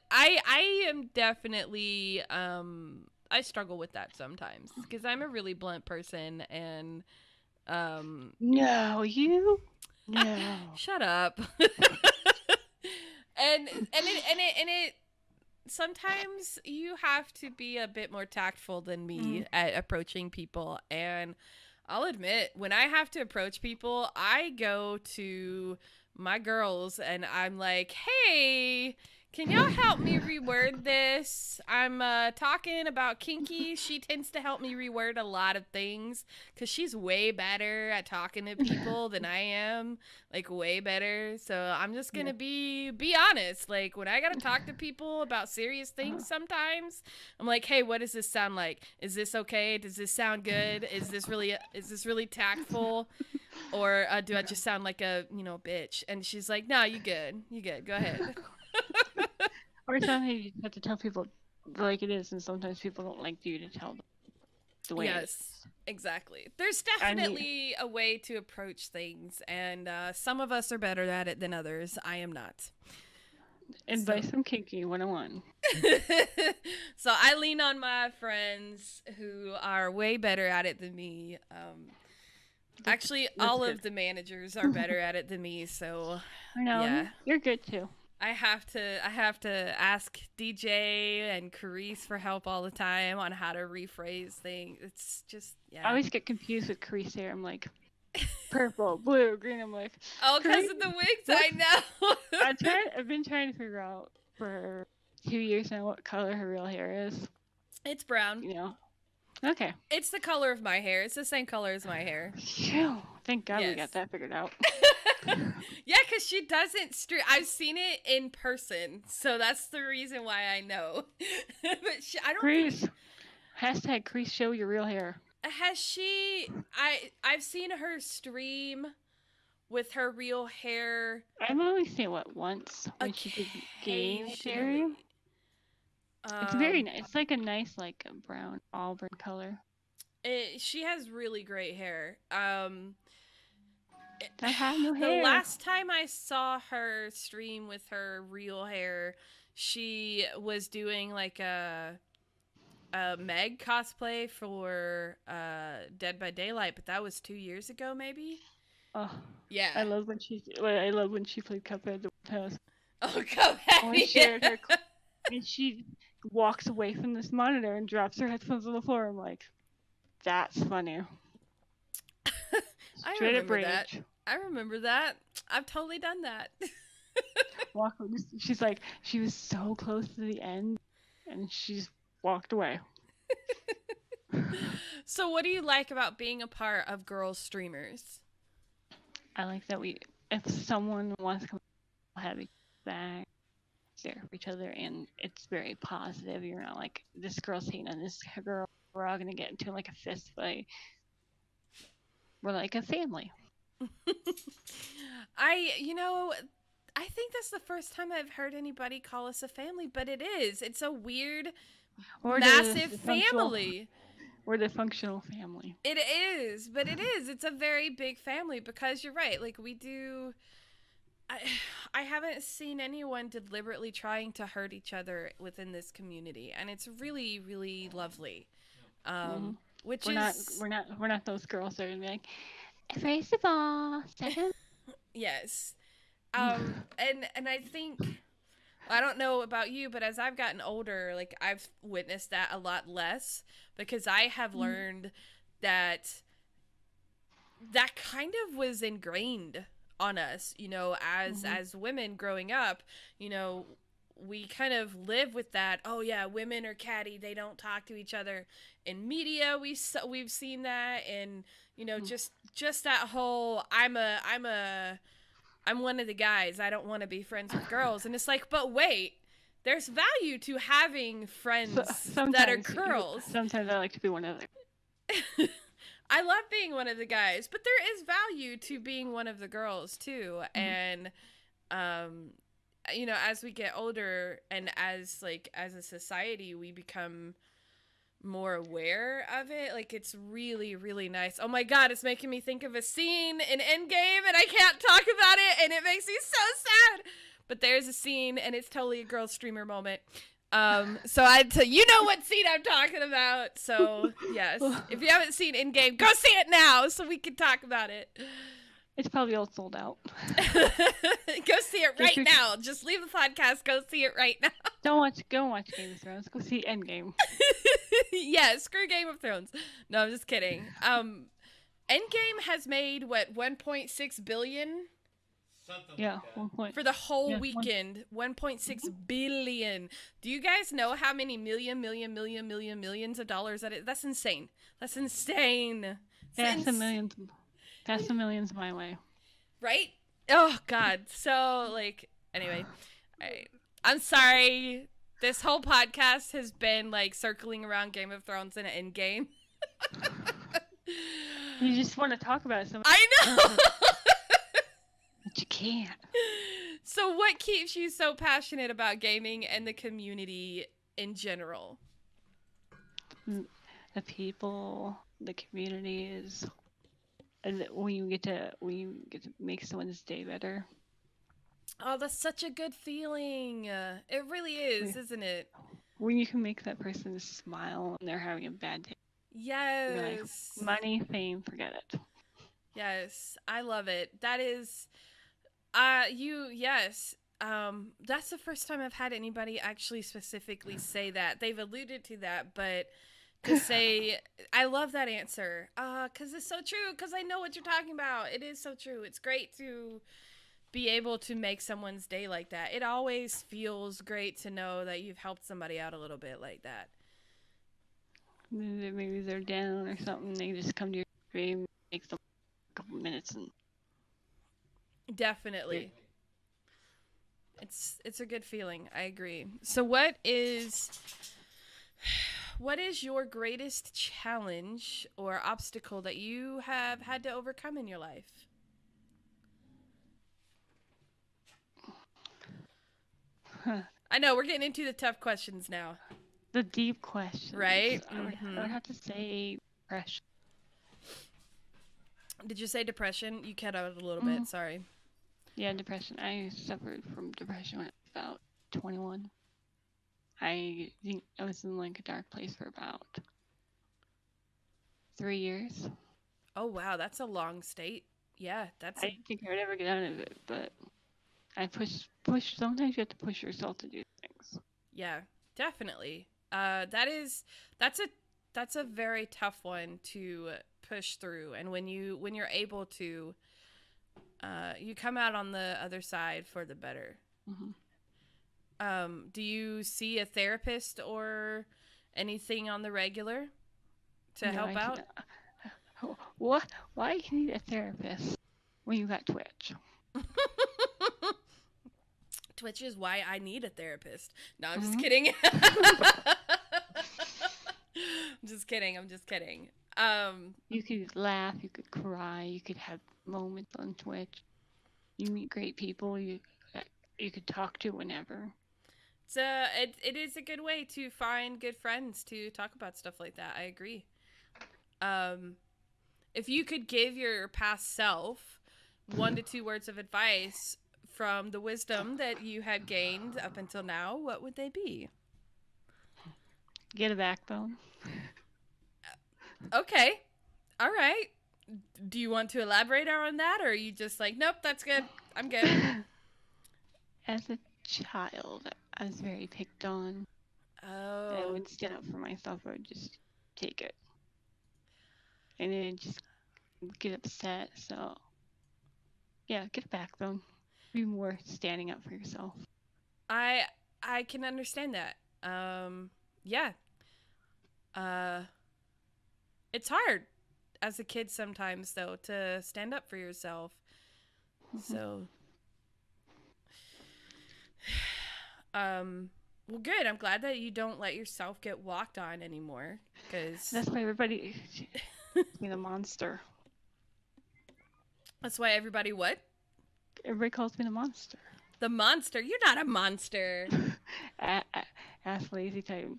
am definitely I struggle with that sometimes because I'm a really blunt person and No, you. No. Shut up. and it sometimes you have to be a bit more tactful than me at approaching people, and I'll admit when I have to approach people, I go to my girls and I'm like, hey, can y'all help me reword this? I'm talking about kinky. She tends to help me reword a lot of things because she's way better at talking to people than I am, like way better. So I'm just gonna be honest. Like when I gotta talk to people about serious things, sometimes I'm like, hey, what does this sound like? Is this okay? Does this sound good? Is this really tactful? Or do I just sound like a bitch? And she's like, no, you good. Go ahead. Or sometimes you have to tell people like it is, and sometimes people don't like you to tell them the way it is. Exactly. There's definitely a way to approach things, and some of us are better at it than others. I am not. Advice from Kinky 101. So I lean on my friends who are way better at it than me. Actually, all of the managers are better at it than me, so I know. Yeah. You're good too. I have to ask DJ and Carice for help all the time on how to rephrase things. It's just I always get confused with Carice here. I'm like purple, blue, green. I'm like, because of the wigs. I know. I've been trying to figure out for 2 years now what color her real hair is. It's brown. Okay. It's the color of my hair. It's the same color as my hair. Phew. Thank God we got that figured out. Yeah, because she doesn't I've seen it in person, so that's the reason why I know. But I don't. Crease. Hashtag Crease show your real hair. Has she? I've seen her stream with her real hair. I've only seen it once when she did game stream. It's very nice. It's like a nice, like a brown auburn color. She has really great hair. I have no hair. The last time I saw her stream with her real hair, she was doing like a Meg cosplay for Dead by Daylight, but that was 2 years ago, maybe. Oh yeah! I love when she played Cuphead the house. Oh, Cuphead! And she walks away from this monitor and drops her headphones on the floor. I'm like, that's funny. I remember that. I remember that. I've totally done that. She's like, she was so close to the end, and she's walked away. So what do you like about being a part of Girlstreamers? I like that if someone wants to come, have a back there for each other, and it's very positive. You're not like, this girl's hating on this girl, we're all gonna get into like a fist fight. We're like a family. I think that's the first time I've heard anybody call us a family, but it is. It's a weird, massive family. We're the functional family. It is, but it is. It's a very big family because you're right. Like we do, I, I haven't seen anyone deliberately trying to hurt each other within this community, and it's really, really lovely. Mhm. Which We're not is we're not we're not those girls that are gonna be like, first of all, second. yes. And I think I don't know about you, but as I've gotten older, like I've witnessed that a lot less because I have learned that that kind of was ingrained on us, you know, as women growing up, you know, we kind of live with that. Oh yeah, women are catty, they don't talk to each other. In media, we've seen that, and you know, just that whole I'm one of the guys. I don't want to be friends with girls. And it's like, but wait, there's value to having So, friends that are sometimes girls. sometimes I like to be one of the. I love being one of the guys, but there is value to being one of the girls too. And um you know, as we get older and as a society we become more aware of it, like it's really, really nice. Oh my god, it's making me think of a scene in Endgame and I can't talk about it and it makes me so sad. But there's a scene and it's totally a girl streamer moment. So you know what scene I'm talking about. So yes, if you haven't seen Endgame, go see it now so we can talk about it. It's probably all sold out. Go see it right now. Just leave the podcast. Go see it right now. Go watch Game of Thrones. Go see Endgame. Yeah, screw Game of Thrones. No, I'm just kidding. Endgame has made what 1.6 billion. Something like that. 1 point. For the whole weekend, 1.6 billion. Do you guys know how many millions of dollars that is? That's insane. That's insane. Pass the millions. Pass the millions my way. Right? Oh god. So anyway, I'm sorry. This whole podcast has been circling around Game of Thrones and Endgame. You just want to talk about it so much. I know. But you can't. So what keeps you so passionate about gaming and the community in general? The people, the community is, and when you get to make someone's day better. Oh, that's such a good feeling. It really is, isn't it? When you can make that person smile and they're having a bad day. Yes. Like, money, fame, forget it. Yes, I love it. That is, yes. That's the first time I've had anybody actually specifically say that. They've alluded to that, but to say, I love that answer. Because it's so true. Because I know what you're talking about. It is so true. It's great to be able to make someone's day like that. It always feels great to know that you've helped somebody out a little bit like that. Maybe they're down or something. They just come to your stream, takes them a couple minutes, and definitely, it's a good feeling. I agree. So, what is your greatest challenge or obstacle that you have had to overcome in your life? I know we're getting into the tough questions now. The deep questions, right? I would have to say depression. Did you say depression? You cut out a little bit. Sorry. Yeah, depression. I suffered from depression when I was about 21. I think I was in a dark place for about 3 years. Oh wow, that's a long state. Yeah, that's. I didn't think I would ever get out of it, but I push. Sometimes you have to push yourself to do things. Yeah, definitely. That's a very tough one to push through, and when you're able to, you come out on the other side for the better. Do you see a therapist or anything on the regular to help out? What? Why do you need a therapist when you got Twitch? Twitch is why I need a therapist. No, I'm just kidding. I'm just kidding. You could laugh, you could cry, you could have moments on Twitch. You meet great people you could talk to whenever. It is a good way to find good friends to talk about stuff like that. I agree. If you could give your past self 1 to 2 words of advice from the wisdom that you had gained up until now, what would they be? Get a backbone. Okay. All right. Do you want to elaborate on that, or are you just like, nope, that's good. I'm good. As a child, I was very picked on. I Oh. would stand up for myself. I would just take it. And then just get upset. So, yeah, get a backbone. Be more standing up for yourself. I can understand that. Yeah. It's hard as a kid sometimes though to stand up for yourself. So well, good. I'm glad that you don't let yourself get walked on anymore, cuz That's why everybody being a monster. that's why everybody what? Everybody calls me the monster. The monster. You're not a monster. Ass lazy type.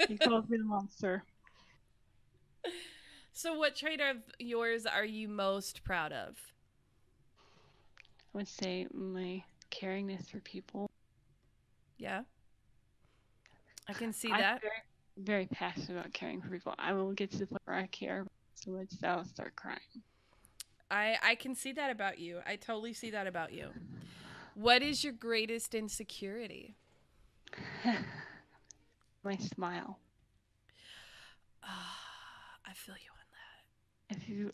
He calls me the monster. So what trait of yours are you most proud of? I would say my caringness for people. Yeah. I can see I'm that. very, very passionate about caring for people. I will get to the point where I care so much that I'll start crying. I can see that about you. I totally see that about you. What is your greatest insecurity? My smile. I feel you on If you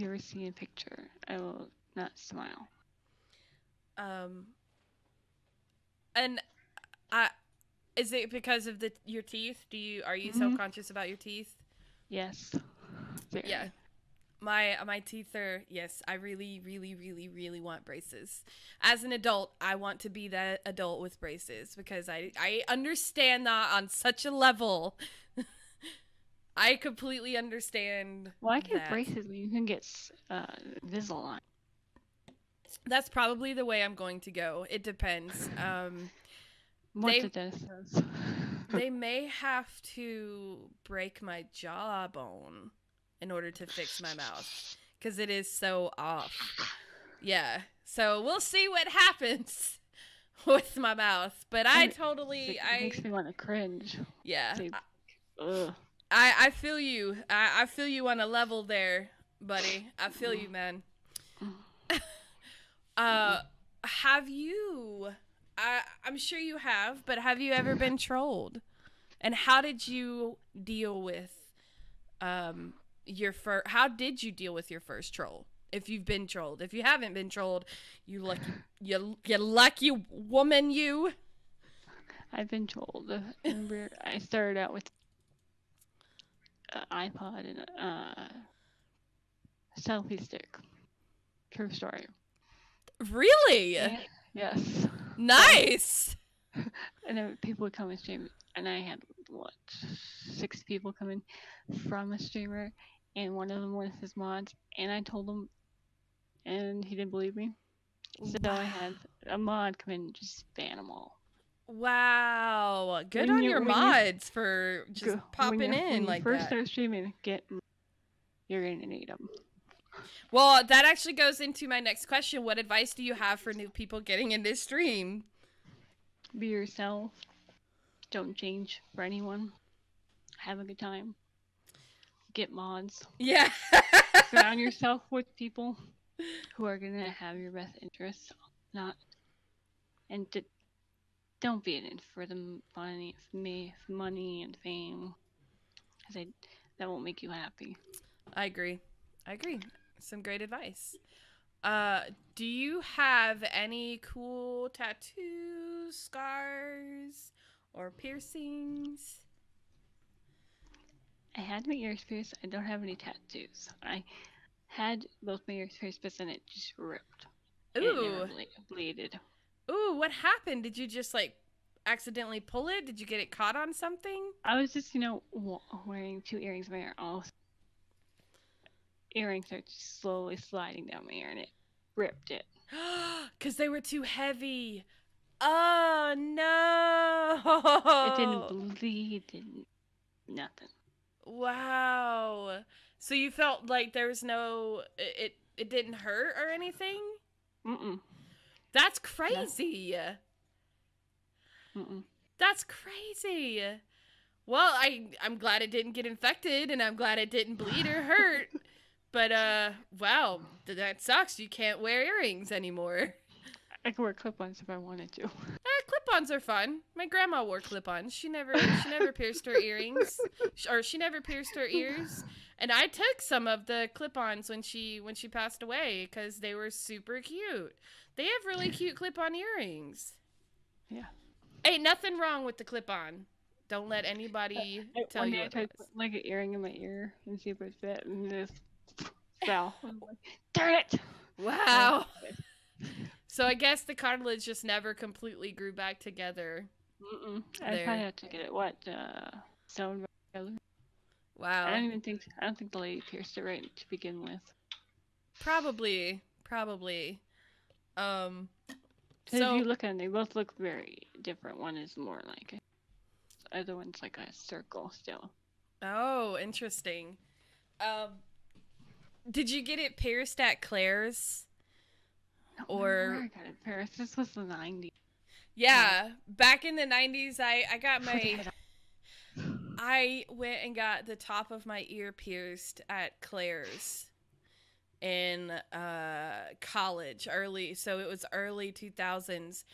ever see a picture, I will not smile. that. And is it because of your teeth? Are you self-conscious about your teeth? Yes. Very. Yeah. My teeth are, yes, I really, really, really, really want braces. As an adult, I want to be that adult with braces because I understand that on such a level. I completely understand. Why get that. braces when you can get Invisalign? That's probably the way I'm going to go. It depends. What the dentist says. They may have to break my jawbone in order to fix my mouth because it is so off. Yeah. So we'll see what happens with my mouth. But It makes me want to cringe. Yeah. Say, ugh. I feel you. I feel you on a level there, buddy. I feel you, man. Have you? I'm sure you have, but have you ever been trolled? And how did you deal with how did you deal with your first troll? If you've been trolled. If you haven't been trolled, you lucky woman, you. I've been trolled. I started out with an iPod and a selfie stick. True story. Really? Yeah. Yes. Nice. And then people would come and stream, and I had 6 people coming from a streamer, and one of them was his mods, and I told him, and he didn't believe me. So I had a mod come in and just ban them all. Wow. Good on your mods for just popping in when like you first that. start streaming, you're gonna need them. Well, that actually goes into my next question. What advice do you have for new people getting in this stream? Be yourself. Don't change for anyone. Have a good time. Get mods. Yeah. Surround yourself with people who are gonna have your best interests. Don't be in it for the money and fame, because that won't make you happy. I agree. Some great advice. Do you have any cool tattoos, scars, or piercings? I had my ears pierced. I don't have any tattoos. I had both my ears pierced, but then it just ripped. Ooh. It never bleeded. Ooh, what happened? Did you just accidentally pull it? Did you get it caught on something? I was just, wearing 2 earrings in my ear. All earrings are just slowly sliding down my ear, and it ripped it. Because they were too heavy. Oh, no. It didn't bleed, nothing. Wow. So you felt like there was it didn't hurt or anything? Mm-mm. That's crazy. Mm-mm. That's crazy. Well, I'm glad it didn't get infected, and I'm glad it didn't bleed or hurt. But wow, that sucks. You can't wear earrings anymore. I could wear clip-ons if I wanted to. Clip-ons are fun. My grandma wore clip-ons. She never pierced her earrings, or she never pierced her ears. And I took some of the clip-ons when she passed away because they were super cute. They have really cute clip-on earrings. Yeah. Ain't nothing wrong with the clip-on. Don't let anybody tell One you day I tried to otherwise. put like an earring in my ear and see if it fit, and it just fell. I'm like, darn it! Wow. So I guess the cartilage just never completely grew back together. Mm-mm. I There. probably have to get it sewn back together. Wow. I don't think the lady pierced it right to begin with. Probably. So if you So look at them, they both look very different. One is more like the other one's like a circle still. oh, interesting. Um did you get it pierced at Claire's? I don't Or remember where I got it in Paris. This was the 90s. yeah, back in the 90s I got Put my it I went and got the top of my ear pierced at Claire's in college, so it was early 2000s.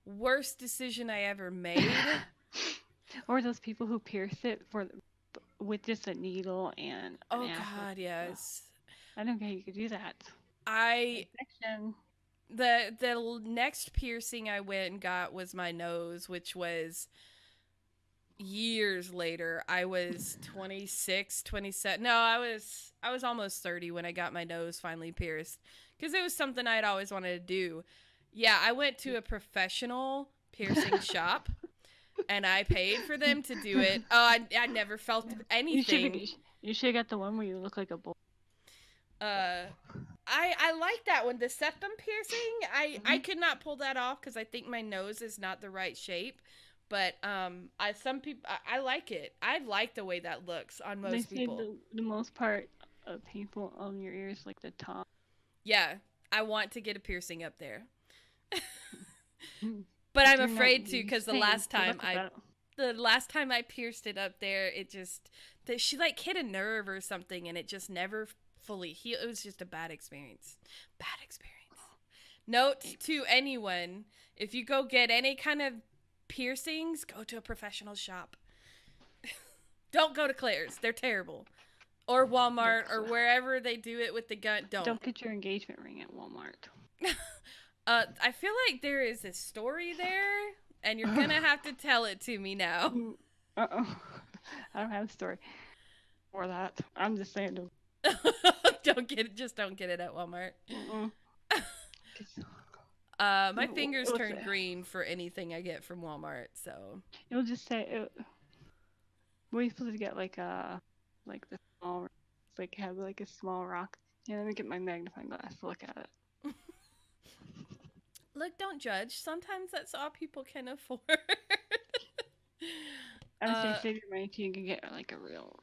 Worst decision I ever made. Or those people who pierce it with just a needle and an Oh acid. god, yes. I don't know how you could do that. I Infection. the next piercing I went and got was my nose, which was years later. I was 26, 27. No, I was almost 30 when I got my nose finally pierced because it was something I'd always wanted to do. Yeah, I went to a professional piercing shop and I paid for them to do it. Oh, I never felt anything. You should have got the one where you look like a bull. I like that one, the septum piercing. I could not pull that off because I think my nose is not the right shape. But I like it. I like the way that looks on They most say people. the most part of painful on your ears, like the top. Yeah, I want to get a piercing up there, Hmm. but I'm You're not afraid to used because to pain, so look at that. the last time I pierced it up there, it just she like hit a nerve or something, and it just never fully healed. It was just a bad experience. Bad experience. Note to anyone: if you go get any kind of piercings, go to a professional shop. Don't go to Claire's; they're terrible. Or Walmart or wherever they do it with the gun. Don't get your engagement ring at Walmart. I feel like there is a story there, and you're gonna have to tell it to me now. Uh-oh. I don't have a story for that. I'm just saying. Just don't get it at Walmart. Mm-mm. My fingers turn green for anything I get from Walmart, so. It'll just say, were you supposed to get like the small, like have like a small rock? Yeah, let me get my magnifying glass to look at it. Look, don't judge. Sometimes that's all people can afford. I was saying, save your money till you can get like a real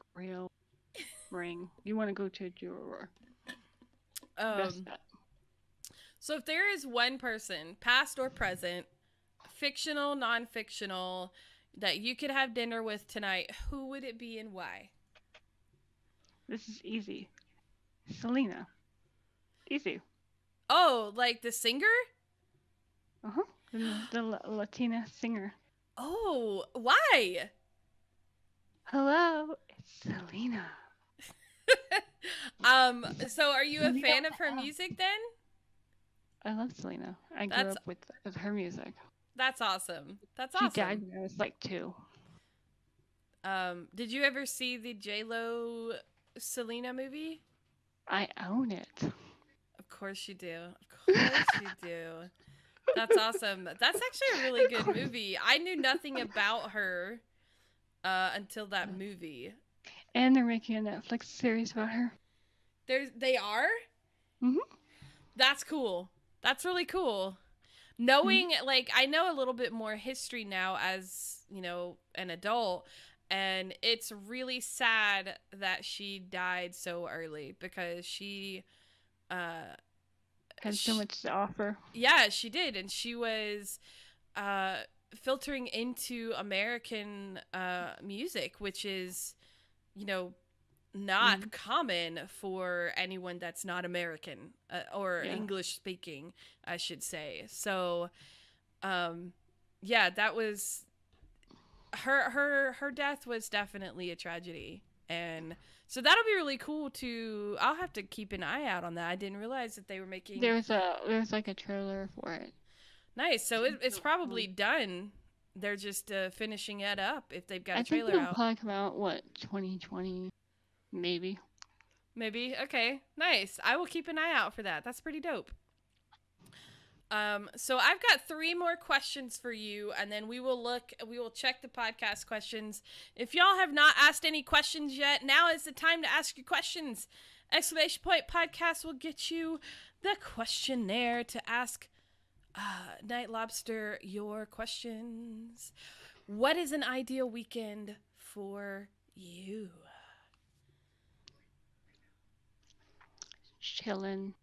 ring. You want to go to a jeweler. Best bet. So if there is one person, past or present, fictional, non-fictional, that you could have dinner with tonight, who would it be and why? This is easy. Selena. Easy. Oh, like the singer? Uh-huh. The Latina singer. Oh, why? Hello, it's Selena. So are you a fan of her music then? I love Selena. I grew up with her music. That's awesome. That's awesome. She died when I was like 2. Did you ever see the J-Lo Selena movie? I own it. Of course you do. Of course you do. That's awesome. That's actually a really good movie. I knew nothing about her until that movie. And they're making a Netflix series about her. They are? Mhm. That's cool. That's really cool. Knowing, like, I know a little bit more history now as, you know, an adult, and it's really sad that she died so early because she Had so much to offer. Yeah, she did, and she was filtering into American music, which is, you know, not common for anyone that's not American or English speaking, I should say. So, yeah, that was her death was definitely a tragedy, and so that'll be really cool to. I'll have to keep an eye out on that. I didn't realize that they were making. There's like a trailer for it. Nice. So it's probably done. They're just finishing it up if they've got a trailer I think it'll out. probably come out 2020, maybe. Maybe. Okay. Nice. I will keep an eye out for that. That's pretty dope. So I've got 3 more questions for you, and then we will check the podcast questions. If y'all have not asked any questions yet, now is the time to ask your questions. Exclamation point podcast will get you the questionnaire to ask NightLobster your questions. What is an ideal weekend for you? Chilling,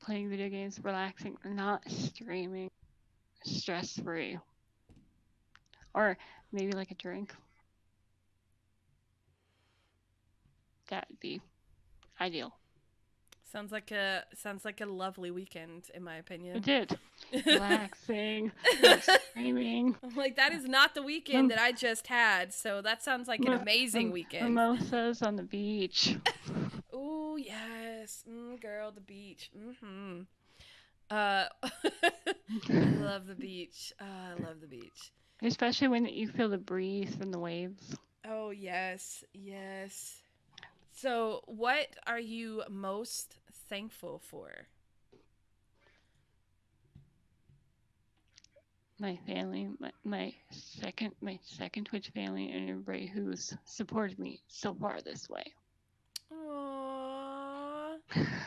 playing video games, relaxing, not streaming, stress-free. Or maybe like a drink. That'd be ideal. Sounds like a lovely weekend, in my opinion. It did. Relaxing, not streaming. Like, that is not the weekend that I just had, so that sounds like an amazing weekend. Mimosas on the beach. Oh, yes. Girl, the beach. I love the beach. I love the beach. Especially when you feel the breeze from the waves. Oh, yes. Yes. So, what are you most thankful for? My family, my second Twitch family, and everybody who's supported me so far this way. Aww.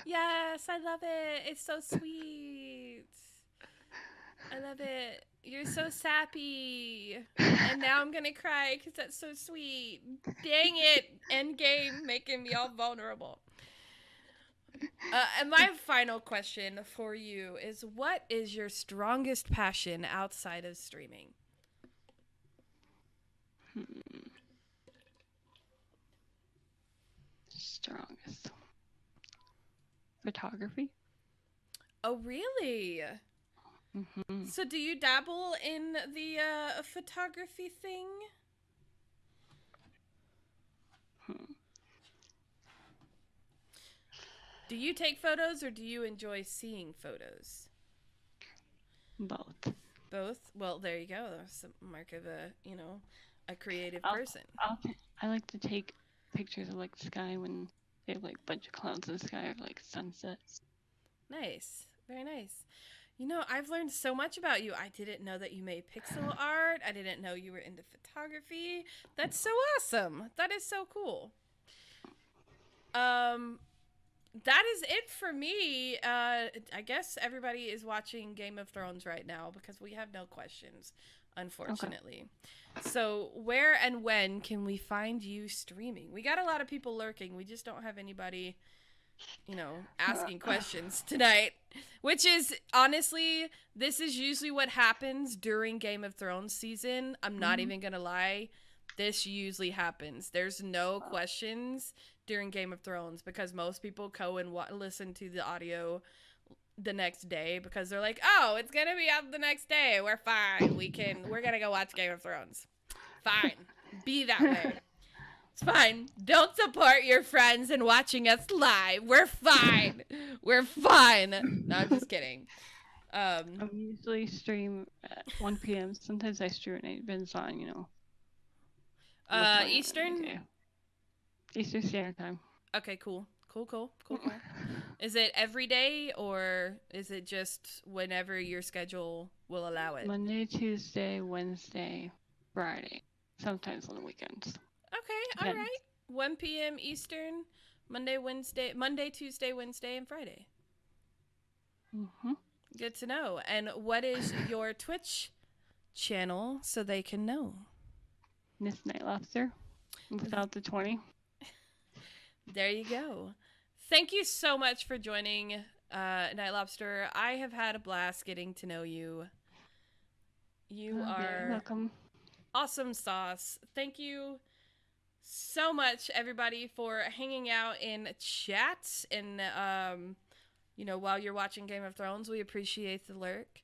Yes, I love it. It's so sweet. I love it. You're so sappy. And now I'm going to cry because that's so sweet. Dang it. Endgame making me all vulnerable. And my final question for you is, what is your strongest passion outside of streaming? Strongest. Photography. Oh, really? Mm-hmm. So do you dabble in the photography thing? Do you take photos or do you enjoy seeing photos? Both. Both? Well, there you go. That's a mark of a creative person. I like to take pictures of like the sky when they have like a bunch of clouds in the sky or like sunsets. Nice. Very nice. You know, I've learned so much about you. I didn't know that you made pixel art. I didn't know you were into photography. That's so awesome. That is so cool. That is it for me. I guess everybody is watching Game of Thrones right now because we have no questions, unfortunately. Okay. So where and when can we find you streaming? We got a lot of people lurking. We just don't have anybody, asking questions tonight, which is honestly, this is usually what happens during Game of Thrones season. I'm not even going to lie. This usually happens. There's no questions during Game of Thrones because most people go and listen to the audio the next day because they're like, oh, it's going to be up the next day. We're fine. We're going to go watch Game of Thrones. Fine. Be that way. It's fine. Don't support your friends in watching us live. We're fine. We're fine. No, I'm just kidding. I usually stream at 1 p.m. Sometimes I stream at night. Depends on, Eastern? Eastern Standard Time. Okay, cool. Cool. Is it every day or is it just whenever your schedule will allow it? Monday, Tuesday, Wednesday, Friday. Sometimes on the weekends. Okay, all right. 1 p.m. Eastern, Monday, Tuesday, Wednesday, and Friday. Mm-hmm. Good to know. And what is your Twitch channel so they can know? MsNightLobster, without the 20. There you go. Thank you so much for joining NightLobster, I have had a blast getting to know you. You You're are welcome. awesome sauce. Thank you so much, everybody, for hanging out in chat and, while you're watching Game of Thrones. We appreciate the lurk.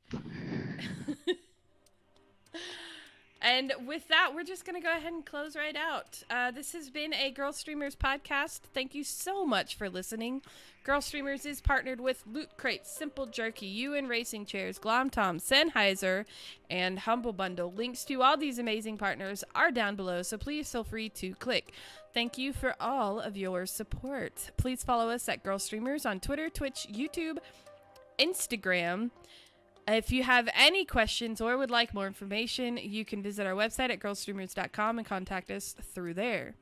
And with that, we're just going to go ahead and close right out. This has been a Girlstreamers podcast. Thank you so much for listening. Girlstreamers is partnered with Loot Crate, Simple Jerky, UN Racing Chairs, Glom Tom, Sennheiser, and Humble Bundle. Links to all these amazing partners are down below, so please feel free to click. Thank you for all of your support. Please follow us at Girlstreamers on Twitter, Twitch, YouTube, Instagram. If you have any questions or would like more information, you can visit our website at girlstreamers.com and contact us through there.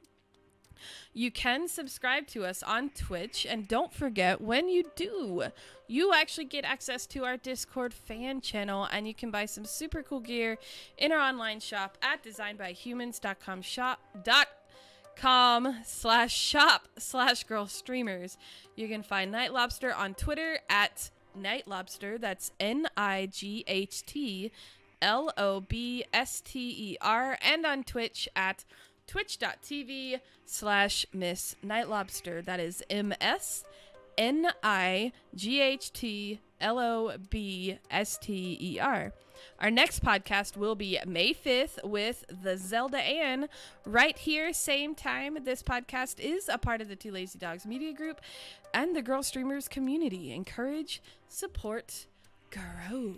You can subscribe to us on Twitch, and don't forget, when you do, you actually get access to our Discord fan channel, and you can buy some super cool gear in our online shop at designbyhumans.com/shop/girlstreamers. You can find NightLobster on Twitter at NightLobster, that's NightLobster, and on Twitch at twitch.tv/MsNightLobster. That is MsNightLobster. Our next podcast will be May 5th with the Zelda Ann right here, same time. This podcast is a part of the Two Lazy Dogs Media Group and the Girl Streamers community. Encourage, support, grow.